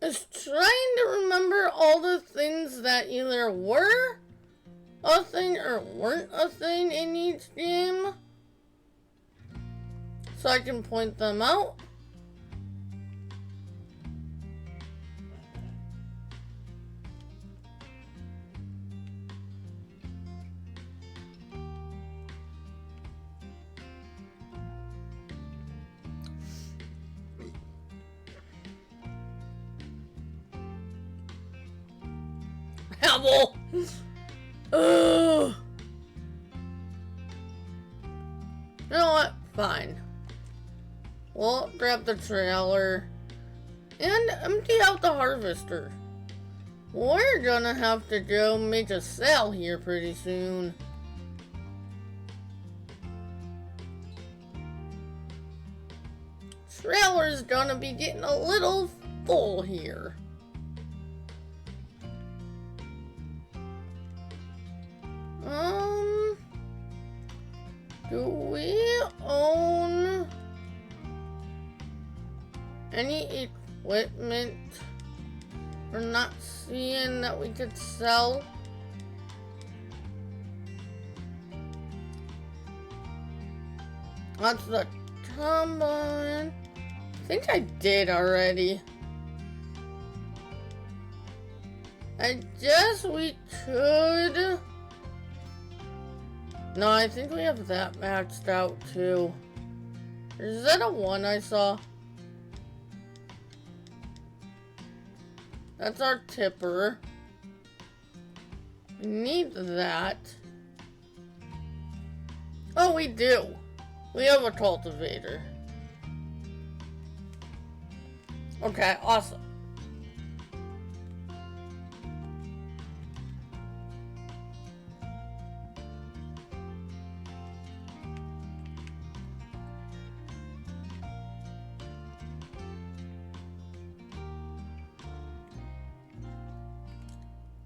Is trying to remember all the things that either were a thing or weren't a thing in each game, so I can point them out. Apple. Ugh. You know what? Fine. We'll grab the trailer and empty out the harvester. We're gonna have to go make a sale here pretty soon. Trailer's gonna be getting a little full here. Do we own any equipment we're not seeing that we could sell? That's the combine. I think I did already. I guess we could. No, I think we have that maxed out too. Is that a one I saw? That's our tipper. We need that. Oh, we do. We have a cultivator. Okay, awesome.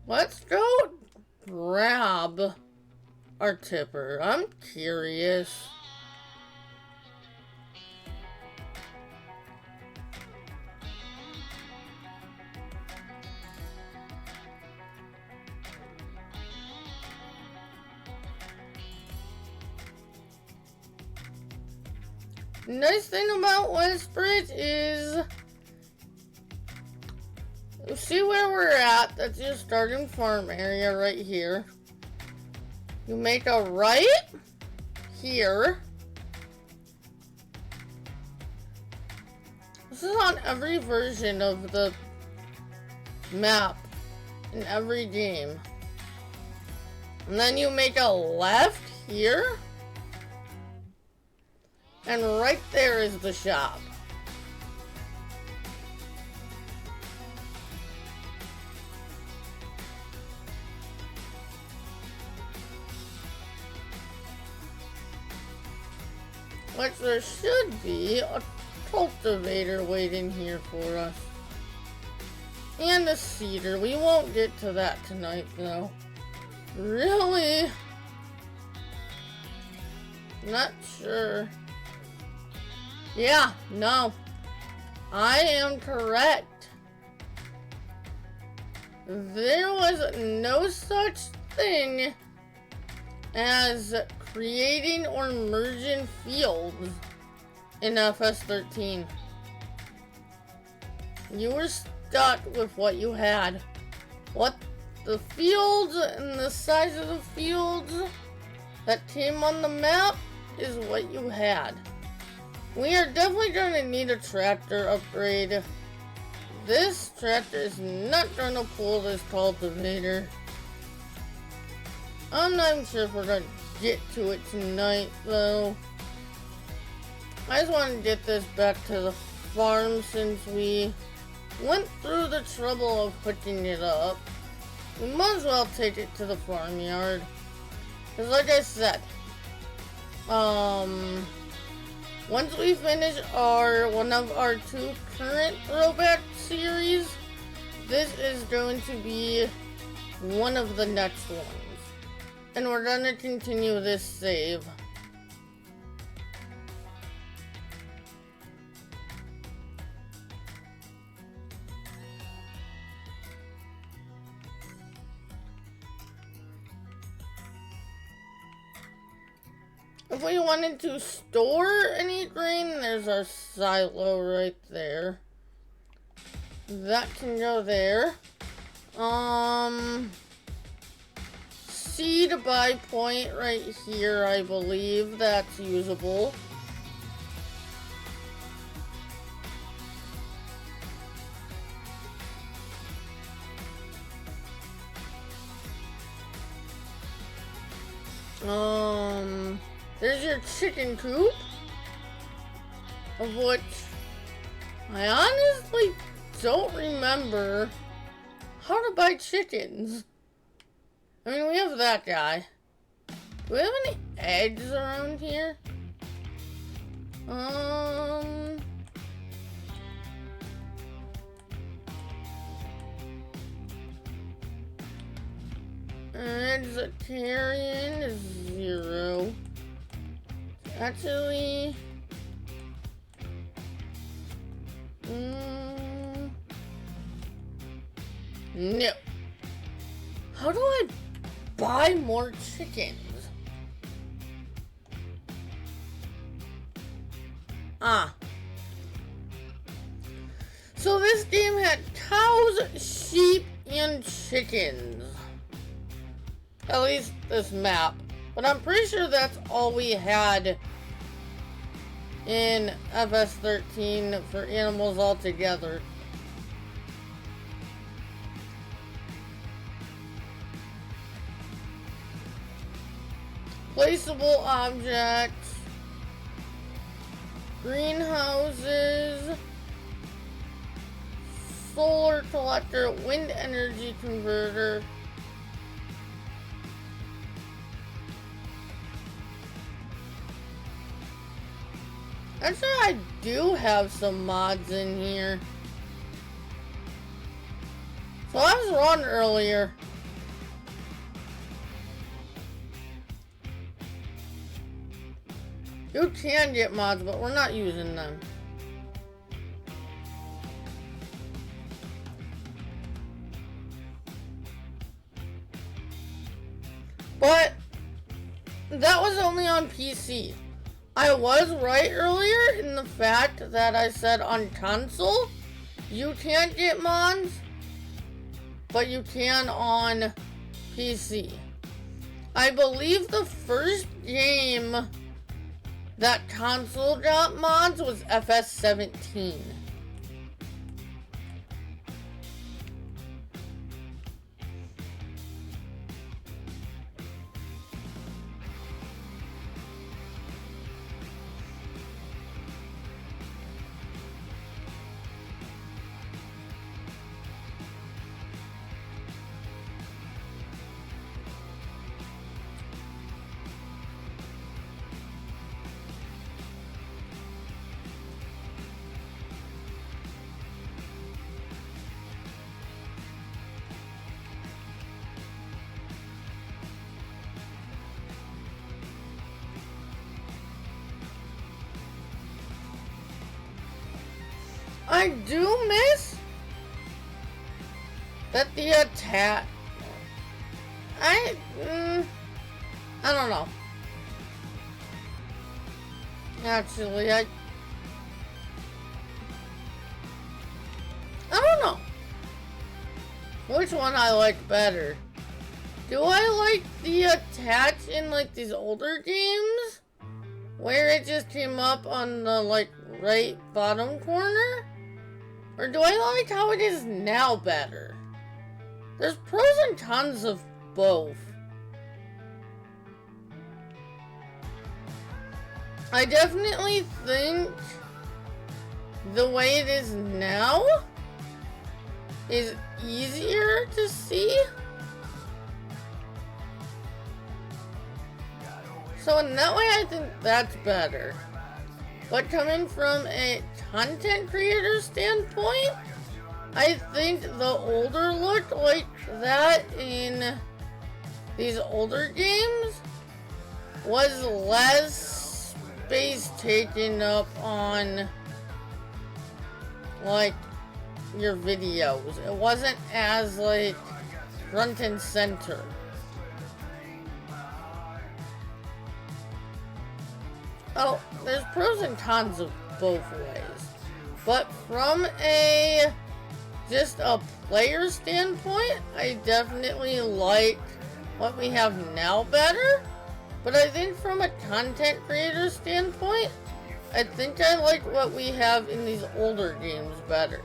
Let's go grab our tipper. I'm curious. Nice thing about WestBridge is, you see where we're at? That's your starting farm area right here. You make a right here. This is on every version of the map in every game. And then you make a left here. And right there is the shop. Which there should be a cultivator waiting here for us. And a seeder. We won't get to that tonight though. Really? Not sure. Yeah, no. I am correct. there was no such thing as creating or merging fields in FS13. You were stuck with what you had. What the fields and the size of the fields that came on the map is what you had. We are definitely going to need a tractor upgrade. This tractor is not going to pull this cultivator. I'm not even sure if we're going to get to it tonight, though. I just want to get this back to the farm since we went through the trouble of picking it up. We might as well take it to the farmyard. Because like I said, once we finish one of our 2 current throwback series, this is going to be one of the next ones. And we're gonna continue this save. If we wanted to store any grain, there's our silo right there. That can go there. Seed buy point right here, I believe that's usable. There's your chicken coop, of which I honestly don't remember how to buy chickens. I mean, we have that guy. Do we have any eggs around here? Vegetarian is 0. Actually, no. How do I buy more chickens? So this game had cows, sheep, and chickens. At least this map. But I'm pretty sure that's all we had in FS13 for animals altogether. Placeable objects, greenhouses, solar collector, wind energy converter. Actually, I do have some mods in here. So I was wrong earlier. You can get mods, but we're not using them. But that was only on PC. I was right earlier in the fact that I said on console, you can't get mods, but you can on PC. I believe the first game that console got mods was FS17. I do miss that the attack... I don't know. Actually, I don't know which one I like better. Do I like the attach in like these older games where it just came up on the like right bottom corner? Or do I like how it is now better? There's pros and cons of both. I definitely think the way it is now is easier to see. So in that way, I think that's better. But coming from a content creator standpoint, I think the older look like that in these older games was less space taken up on like your videos. It wasn't as like front and center. Oh, there's pros and cons of both ways. But from just a player standpoint, I definitely like what we have now better. But I think from a content creator standpoint, I think I like what we have in these older games better.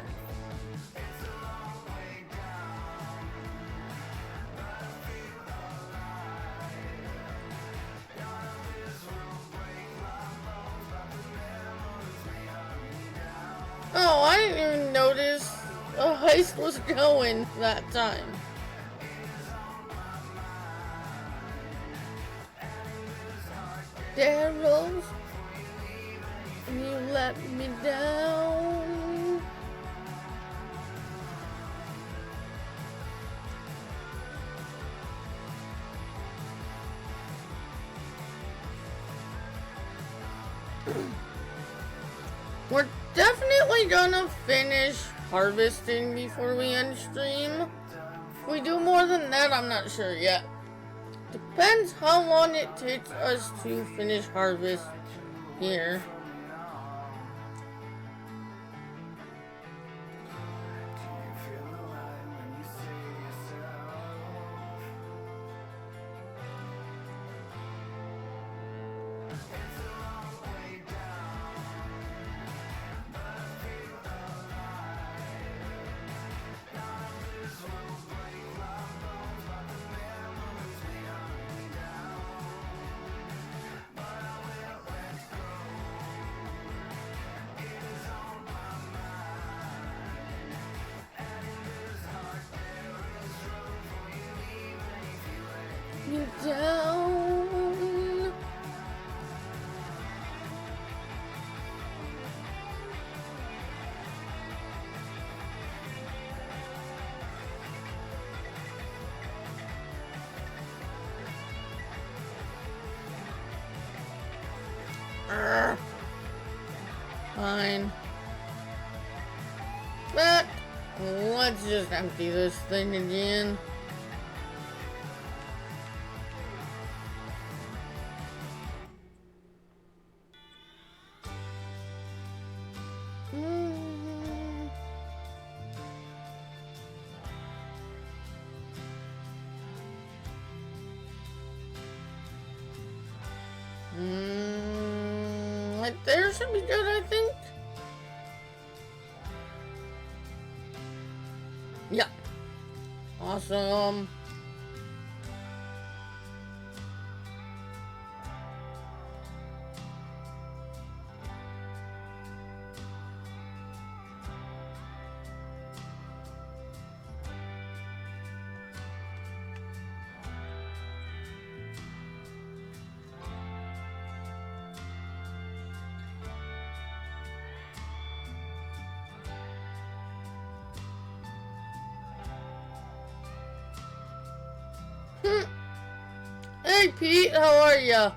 Oh, I didn't even notice a heist was going that time. Daryl, you let me down. We're definitely gonna finish harvesting before we end stream. If we do more than that, I'm not sure yet. Depends how long it takes us to finish harvest here. You down. Fine. But let's just empty this thing again. Right there should be good, I think. Yeah. Awesome. Hey Pete, how are ya?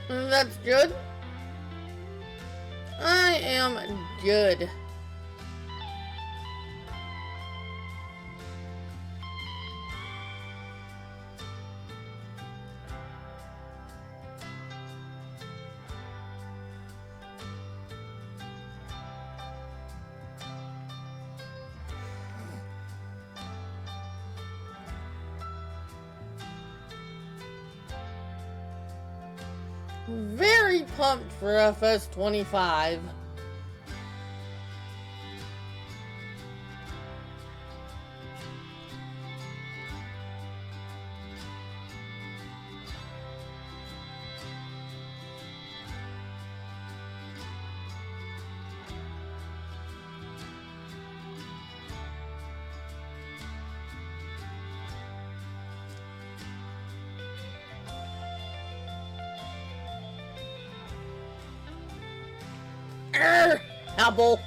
That's good. I am good. Very pumped for FS25. Apple.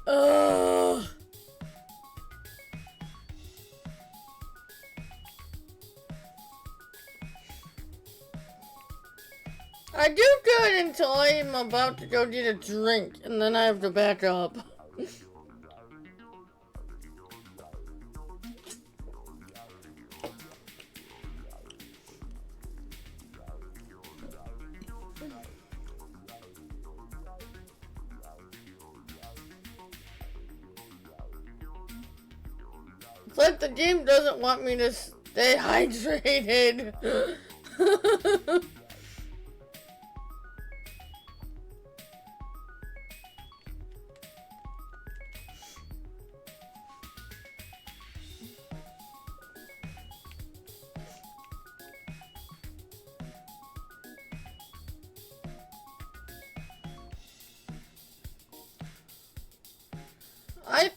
Ugh. I do good until I'm about to go get a drink, and then I have to back up. It's like the game doesn't want me to stay hydrated. I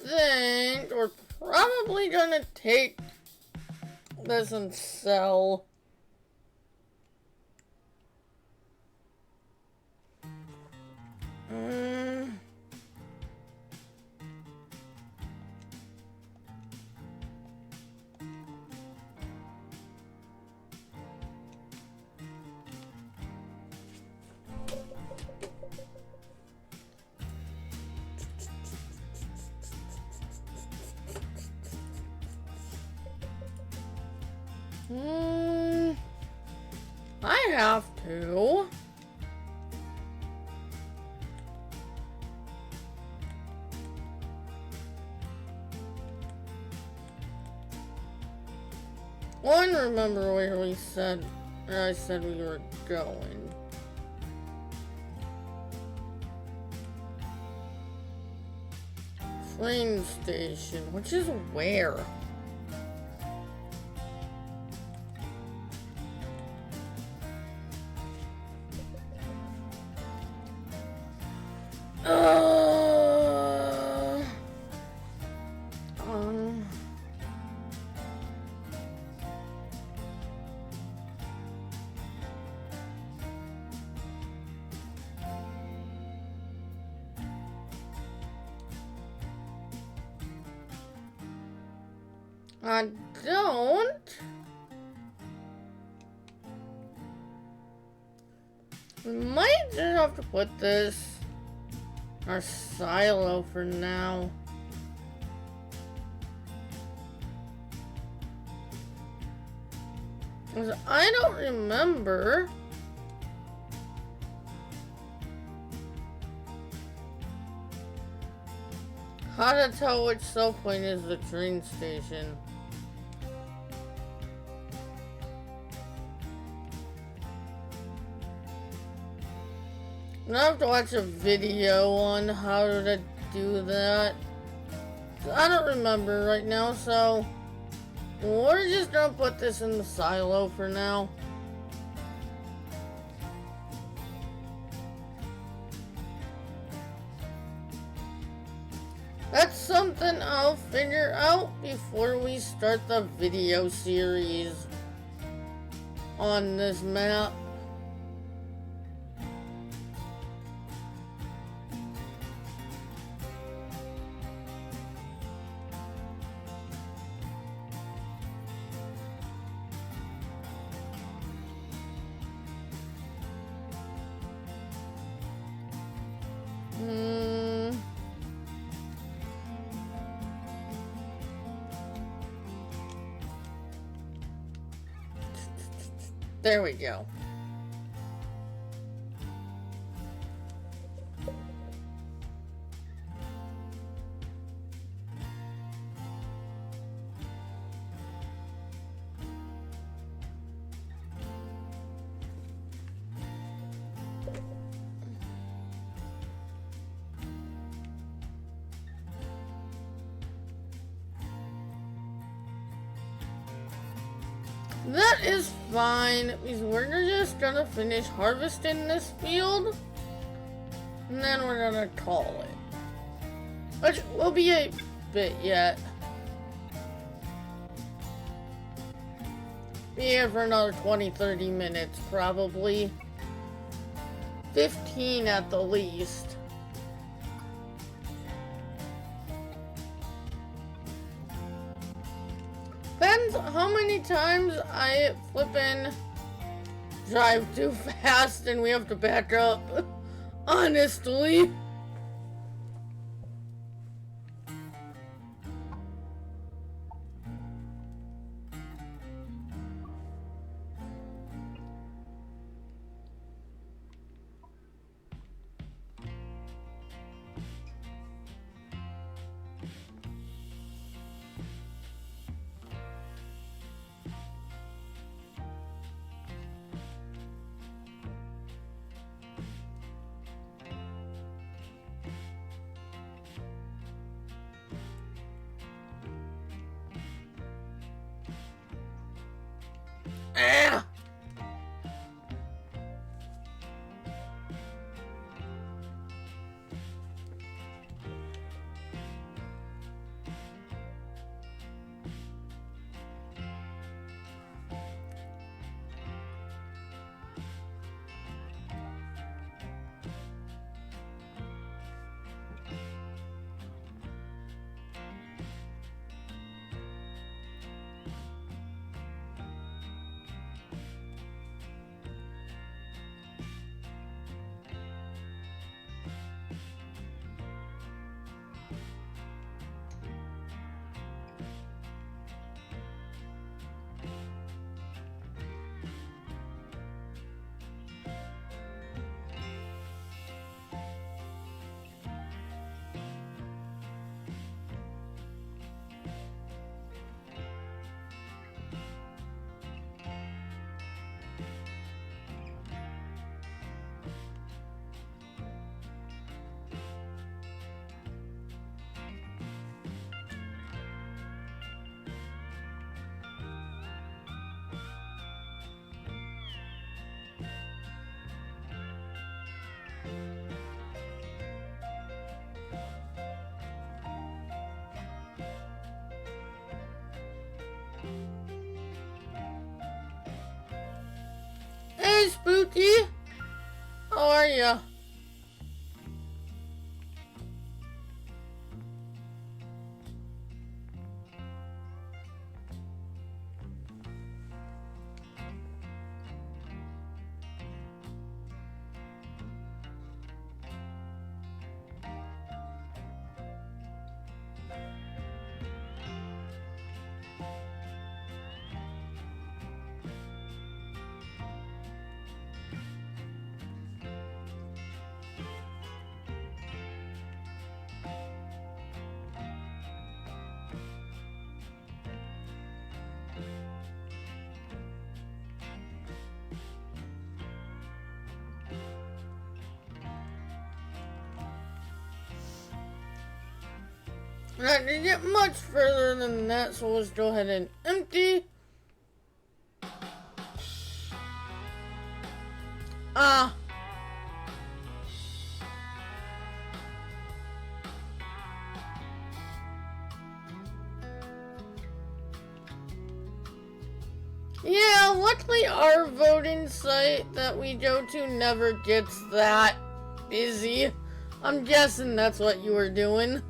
think we're probably gonna take this and sell. I have to. I don't remember where I said we were going. Train station, which is where? I don't. We might just have to put this our silo for now. 'Cause I don't remember how to tell which sell point is the train station. I have to watch a video on how to do that. I don't remember right now, so we're just gonna put this in the silo for now. That's something I'll figure out before we start the video series on this map. There we go. That is fine, because we're just gonna finish harvesting this field, and then we're gonna call it. Which will be a bit yet. Be here for another 20-30 minutes, probably. 15 at the least. Depends how many times I flippin' drive too fast and we have to back up. Honestly. Ah! Hey, Spooky! How are ya? Not to get much further than that, so let's go ahead and empty. Yeah, luckily our voting site that we go to never gets that busy. I'm guessing that's what you were doing.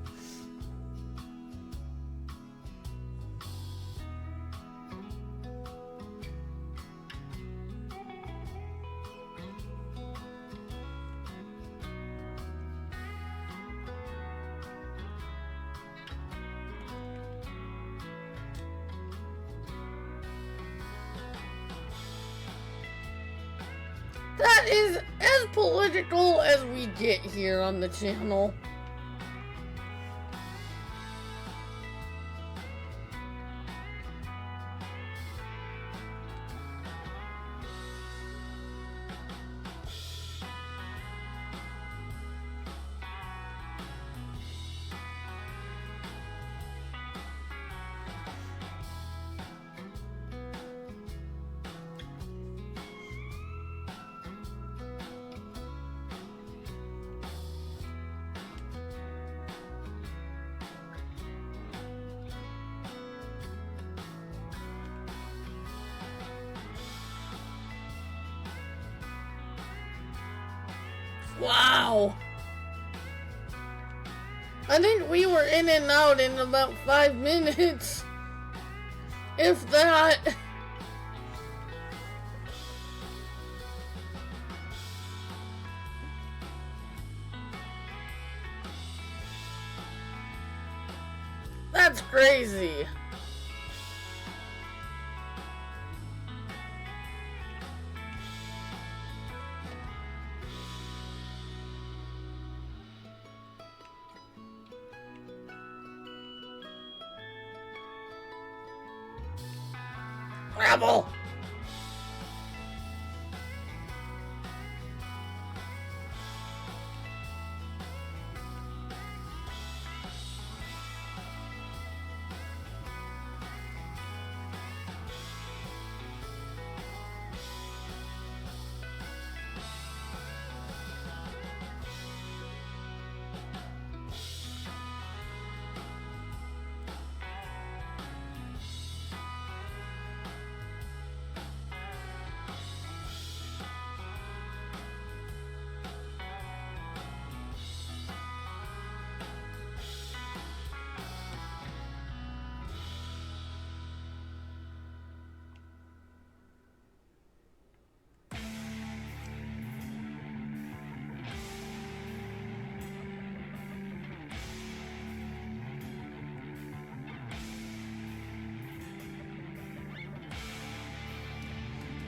That is as political as we get here on the channel. Wow. I think we were in and out in about 5 minutes. If that. That's crazy. Rebel.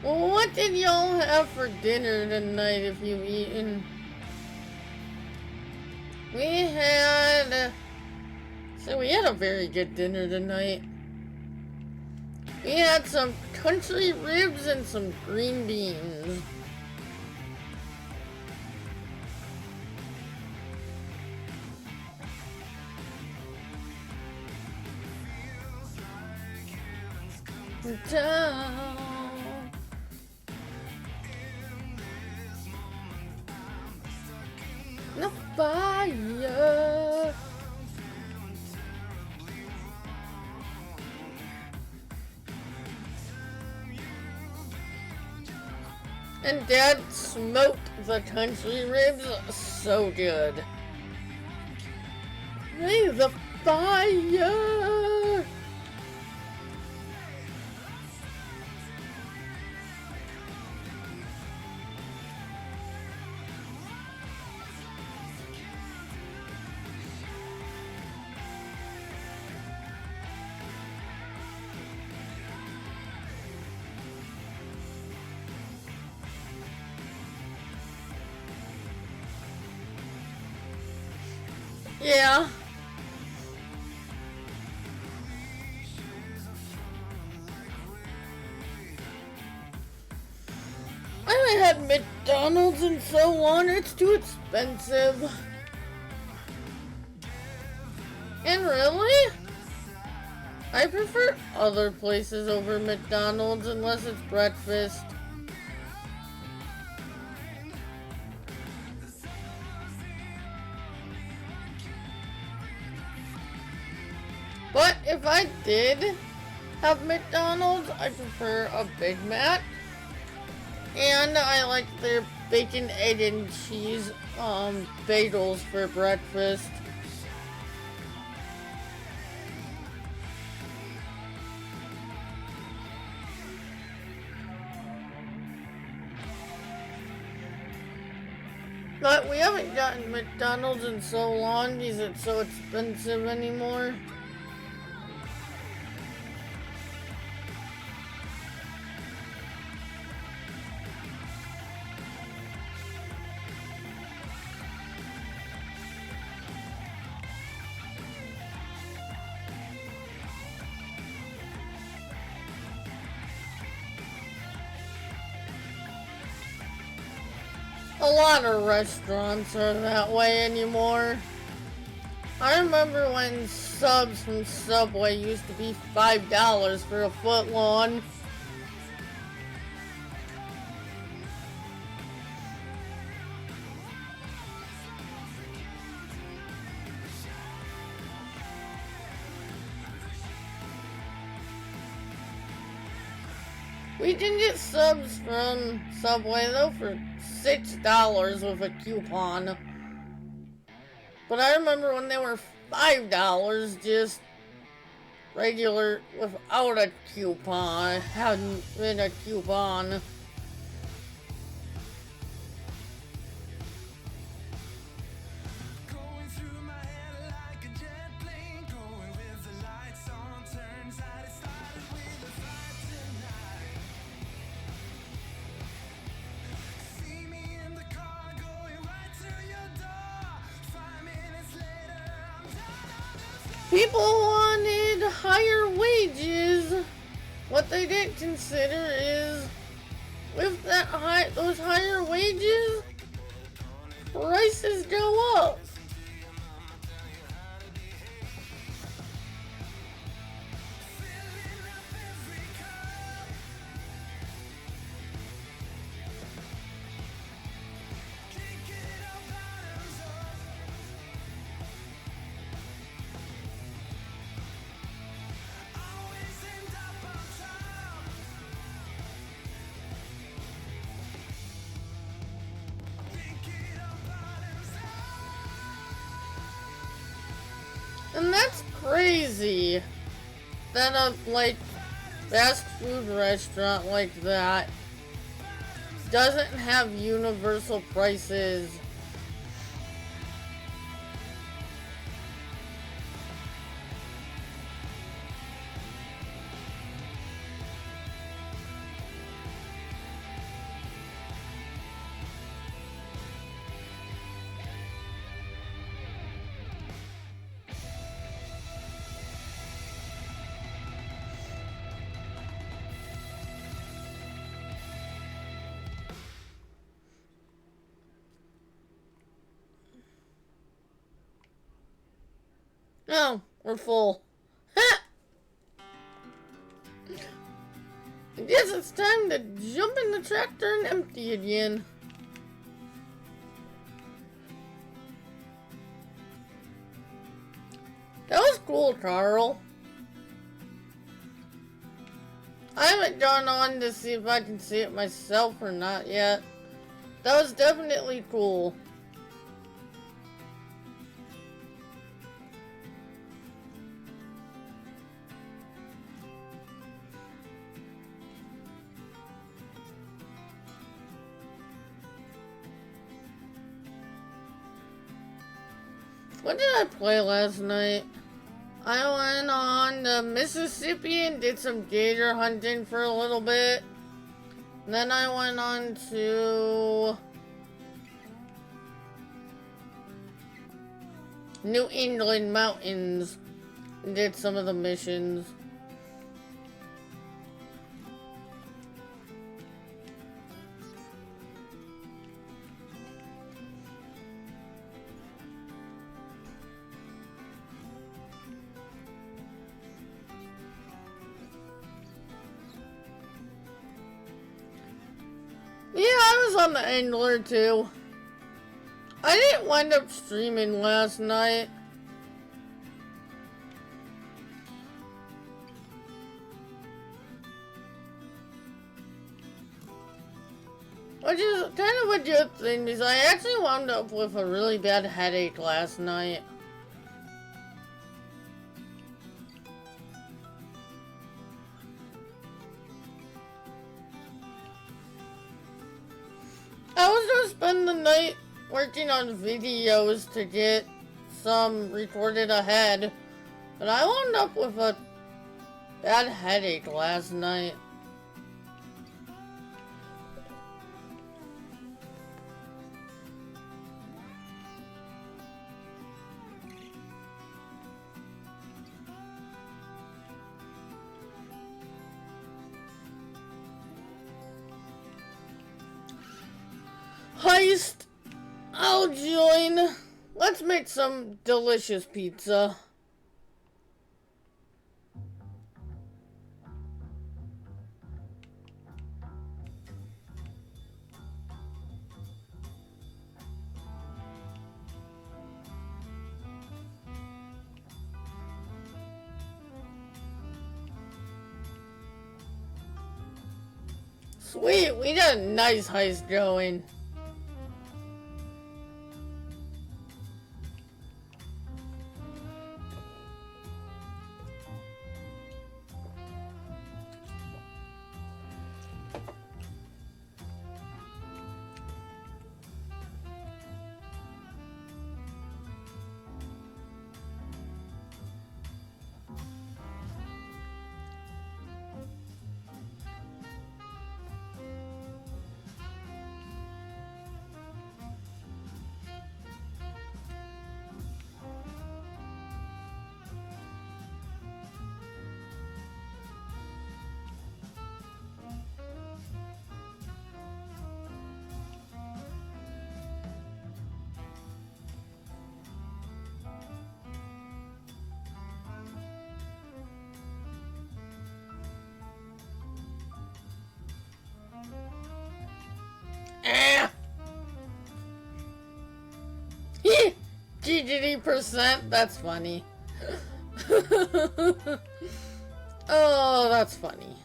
Well, what did y'all have for dinner tonight if you've eaten? We had a very good dinner tonight. We had some country ribs and some green beans. Down. The fire. And Dad smoked the country ribs so good. Hey, the fire. Yeah. I haven't had McDonald's in so long, it's too expensive. And really, I prefer other places over McDonald's unless it's breakfast. But if I did have McDonald's, I prefer a Big Mac. And I like their bacon, egg, and cheese bagels for breakfast. But we haven't gotten McDonald's in so long because it's so expensive anymore. A lot of restaurants are that way anymore. I remember when subs from Subway used to be $5 for a foot long. We can get subs from Subway though for $6 with a coupon. But I remember when they were $5 just regular without a coupon. Hadn't been a coupon. People wanted higher wages. What they didn't consider is with those higher wages, prices go up. And that's crazy that a fast food restaurant like that doesn't have universal prices. No, we're full. Ha! I guess it's time to jump in the tractor and empty again. That was cool, Carl. I haven't gone on to see if I can see it myself or not yet. That was definitely cool. What did I play last night? I went on the Mississippi and did some gator hunting for a little bit. And then I went on to New England mountains and did some of the missions. was on the Angler too. I didn't wind up streaming last night. Which is kind of a good thing, because I actually wound up with a really bad headache last night. I was gonna spend the night working on videos to get some recorded ahead, but I wound up with a bad headache last night. Heist, I'll join. Let's make some delicious pizza. Sweet, we got a nice heist going. GGD%, that's funny. Oh, that's funny.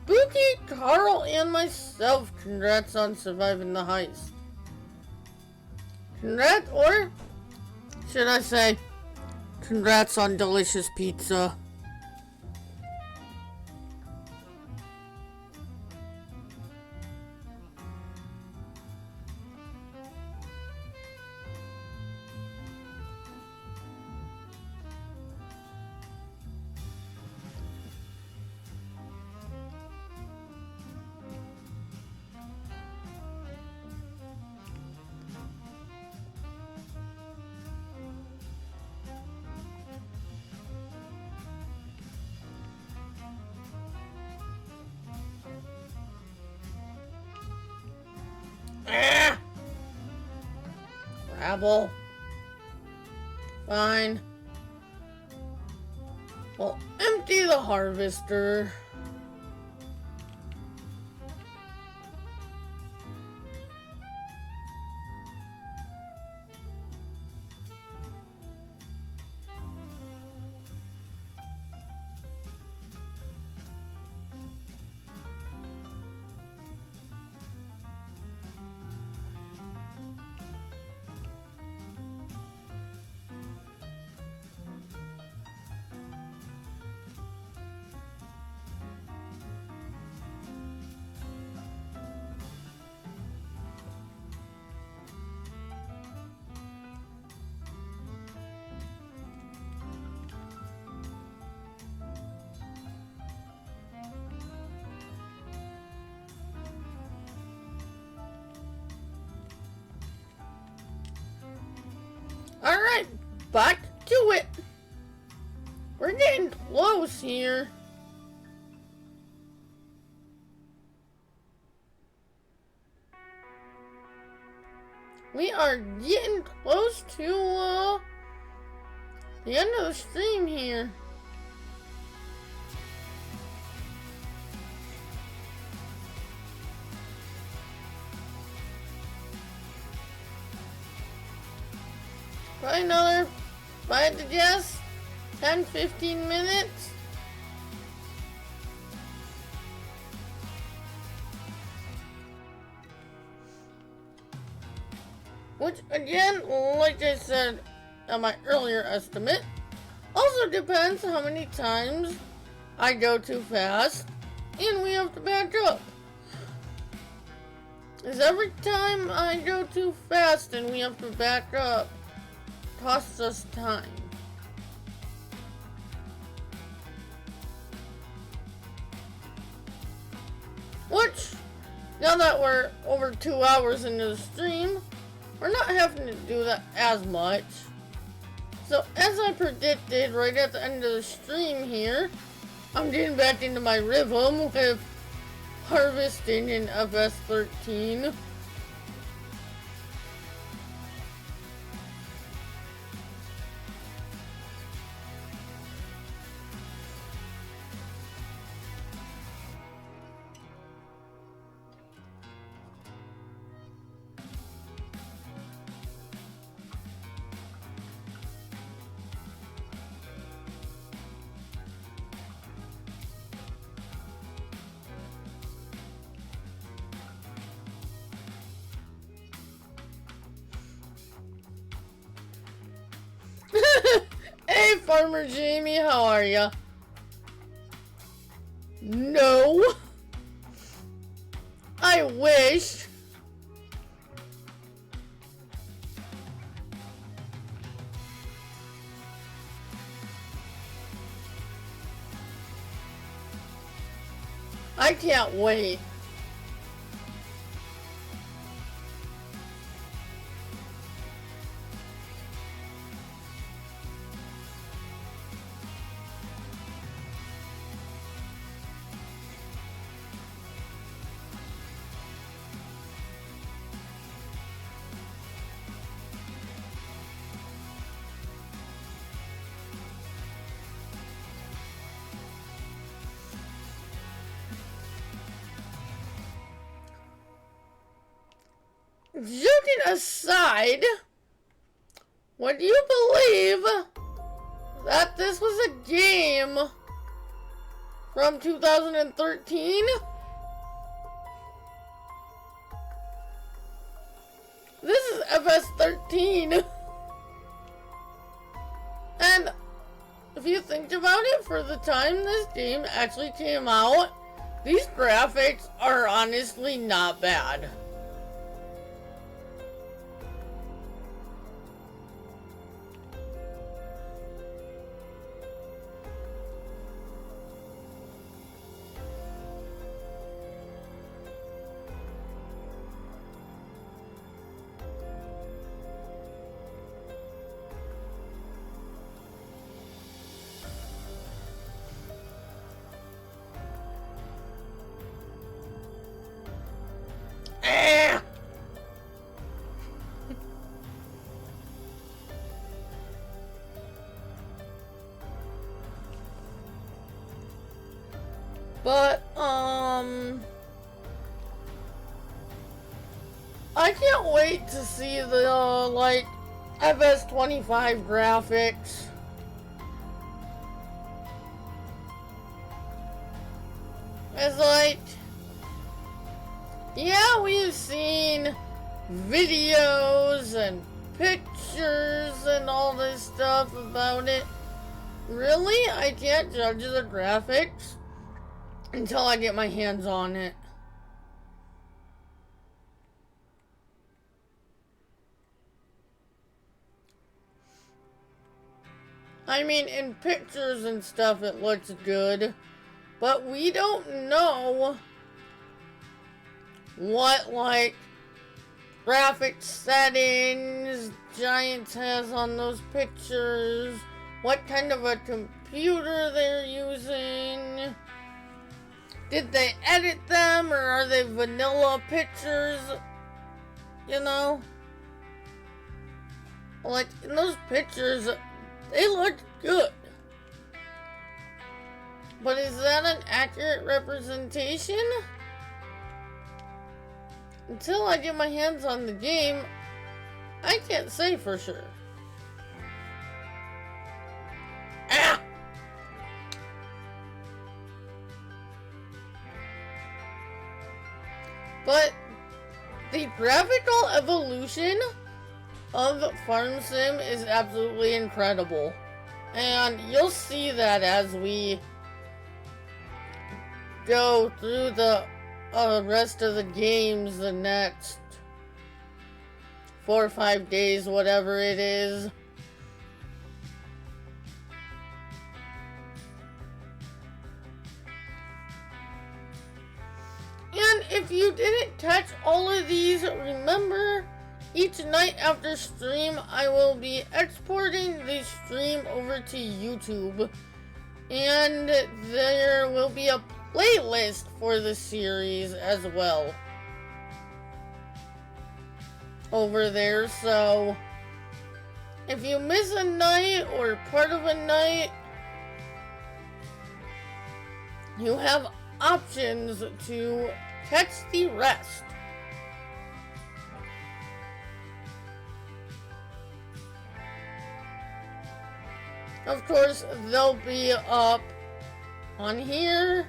Spooky, Carl, and myself, congrats on surviving the heist. Congrats, or should I say, congrats on delicious pizza. Rabble. Fine. Well, empty the harvester. Alright, back to it. We're getting close here. We are getting close to the end of the stream here. Probably another, if I had to guess, 10-15 minutes. Which, again, like I said on my earlier estimate, also depends how many times I go too fast and we have to back up. Because every time I go too fast and we have to back up, costs us time. Which, now that we're over 2 hours into the stream, we're not having to do that as much. So as I predicted right at the end of the stream here, I'm getting back into my rhythm with harvesting in FS13. Hey, Farmer Jamie, how are ya? No. I wish. I can't wait. Joking aside, would you believe that this was a game from 2013? This is FS13. And if you think about it, for the time this game actually came out, these graphics are honestly not bad. But, I can't wait to see the, like, FS25 graphics. It's like, yeah, we've seen videos and pictures and all this stuff about it. Really? I can't judge the graphics until I get my hands on it. I mean, in pictures and stuff it looks good, but we don't know what, like, graphics settings Giants has on those pictures, what kind of a computer they're using. Did they edit them, or are they vanilla pictures? You know? Like, in those pictures, they look good. But is that an accurate representation? Until I get my hands on the game, I can't say for sure. But the graphical evolution of Farm Sim is absolutely incredible. And you'll see that as we go through the rest of the games the next 4 or 5 days, whatever it is. And if you didn't catch all of these, remember, each night after stream, I will be exporting the stream over to YouTube. And there will be a playlist for the series as well over there. So if you miss a night or part of a night, you have options to catch the rest. Of course, they'll be up on here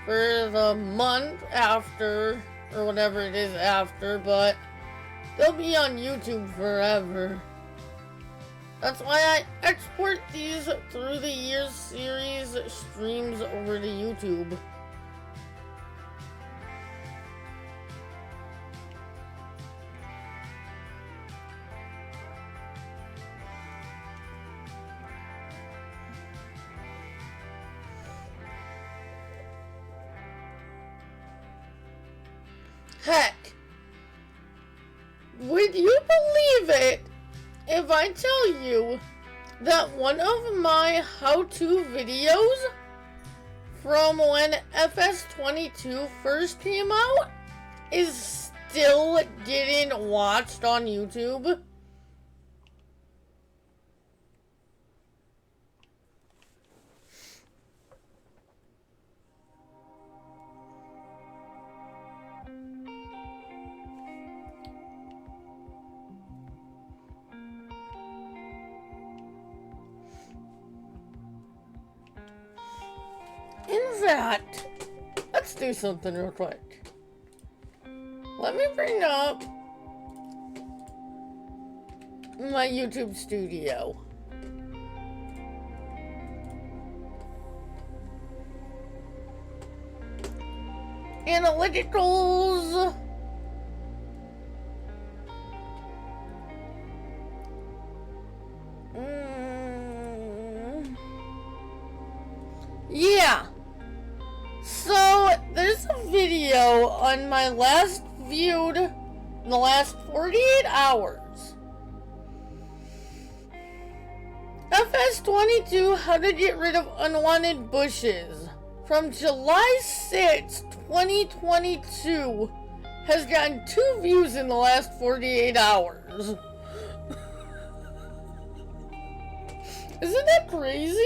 for the month after, or whatever it is after, but they'll be on YouTube forever. That's why I export these through the years series streams over to YouTube. Heck, would you believe it if I tell you that one of my how-to videos from when FS13 first came out is still getting watched on YouTube? In fact, let's do something real quick. Let me bring up my YouTube studio. Analyticals. Yeah. So, there's a video on my last viewed in the last 48 hours. FS22, how to get rid of unwanted bushes. From July 6, 2022, has gotten 2 views in the last 48 hours. Isn't that crazy?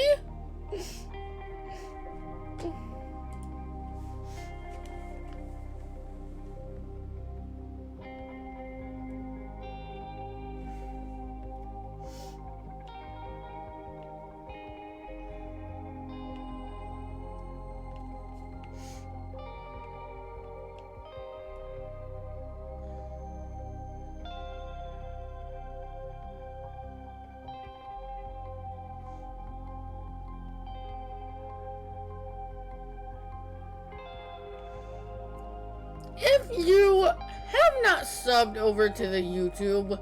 If you have not subbed over to the YouTube,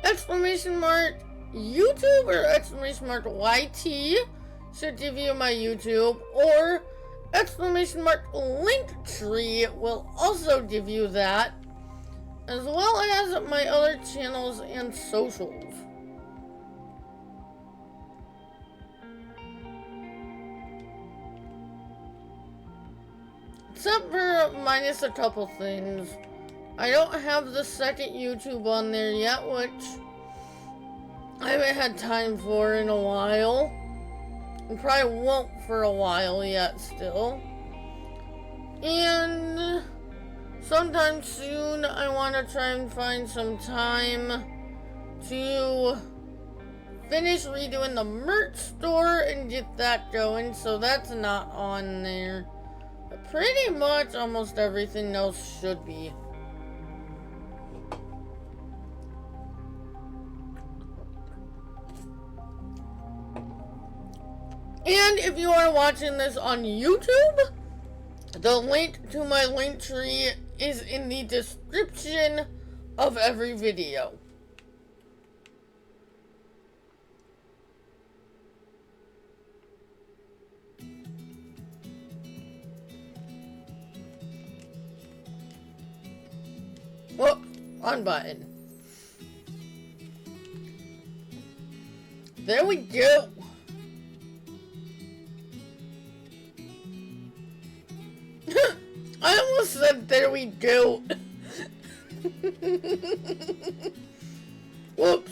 exclamation mark YouTube or exclamation mark YT should give you my YouTube, or exclamation mark Linktree will also give you that, as well as my other channels and socials. Except for minus a couple things. I don't have the second YouTube on there yet, which I haven't had time for in a while. And probably won't for a while yet still. And sometime soon I want to try and find some time to finish redoing the merch store and get that going, so that's not on there. Pretty much almost everything else should be. And if you are watching this on YouTube, the link to my link tree is in the description of every video. Whoop, wrong button. There we go. I almost said there we go. Whoops.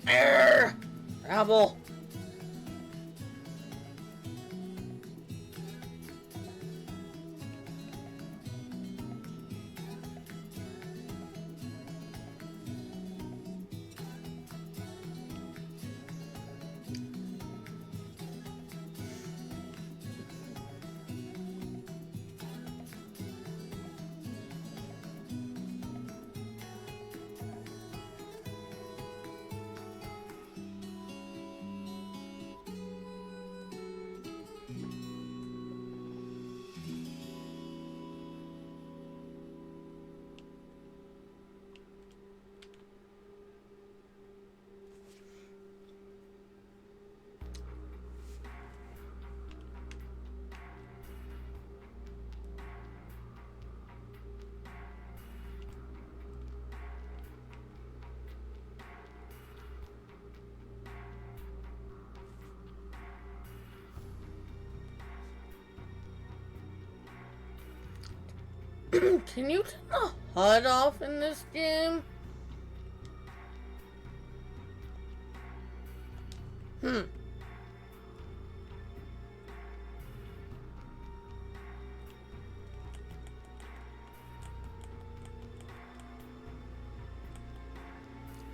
Arrgh! Rabble. Can you turn the HUD off in this game?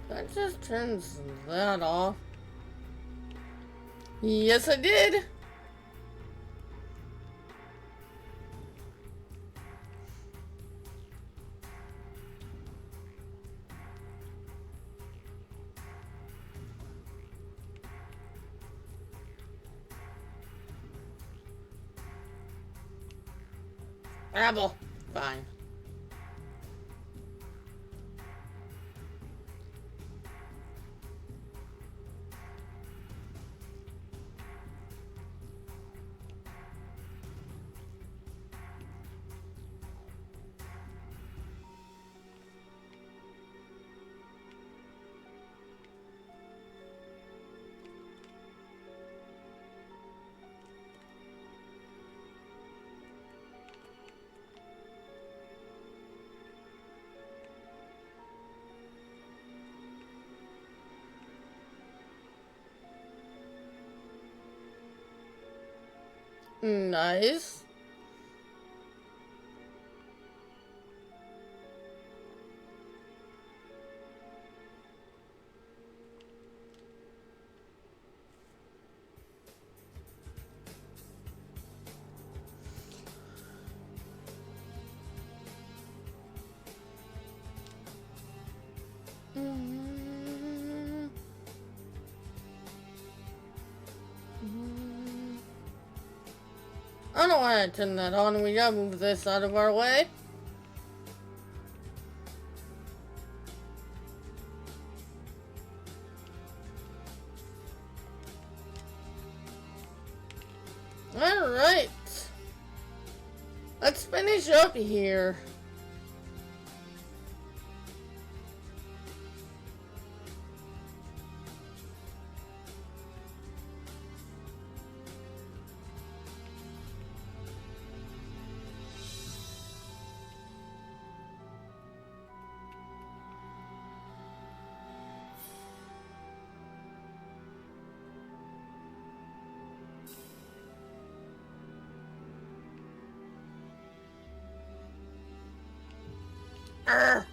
That just turns that off. Yes, I did. Rabble. Fine. Nice. I don't know why I turned that on. We gotta move this out of our way. Alright. Let's finish up here. Arr.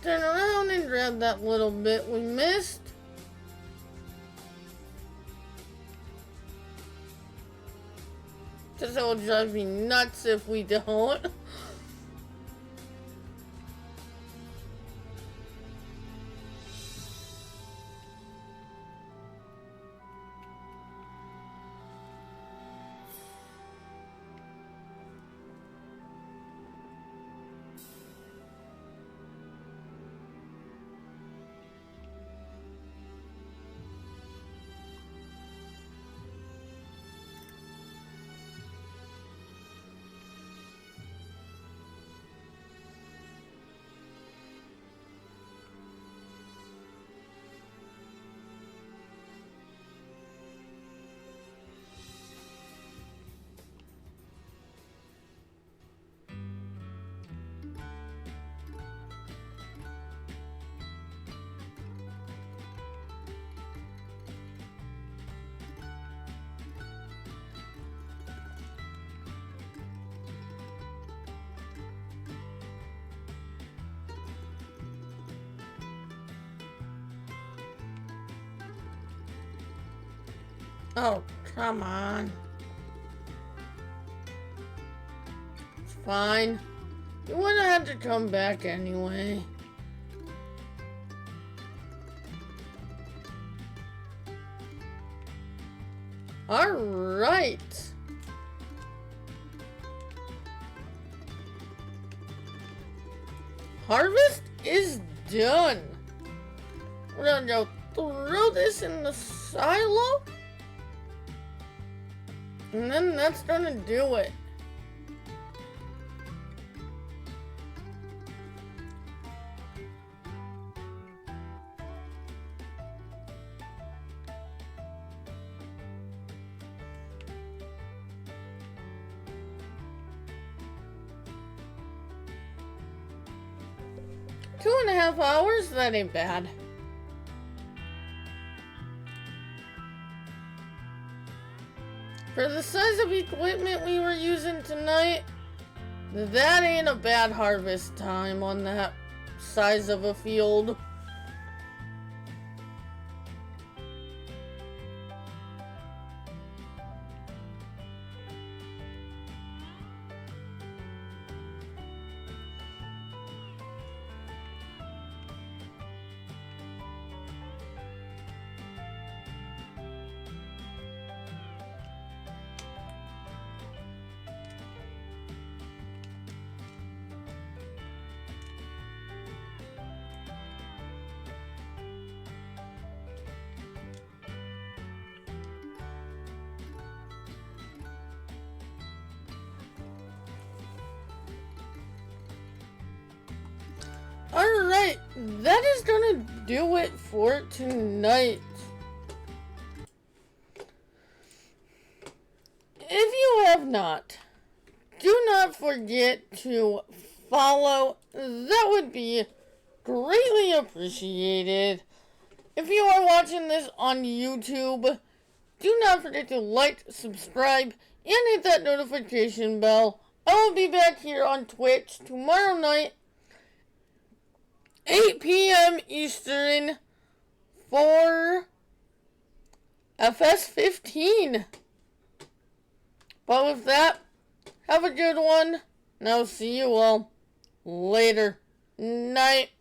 Turn around and grab that little bit we missed. This will drive me nuts if we don't. Oh, come on. It's fine. You would have had to come back anyway. Alright. Harvest is done. We're gonna go throw this in the silo. And then that's gonna do it. Two and a half hours? That ain't bad. For the size of equipment we were using tonight, that ain't a bad harvest time on that size of a field. Alright, that is gonna do it for tonight. If you have not, do not forget to follow. That would be greatly appreciated. If you are watching this on YouTube, do not forget to like, subscribe, and hit that notification bell. I will be back here on Twitch tomorrow night, 8 p.m. Eastern, for FS13. But with that, have a good one, and I'll see you all later. Night.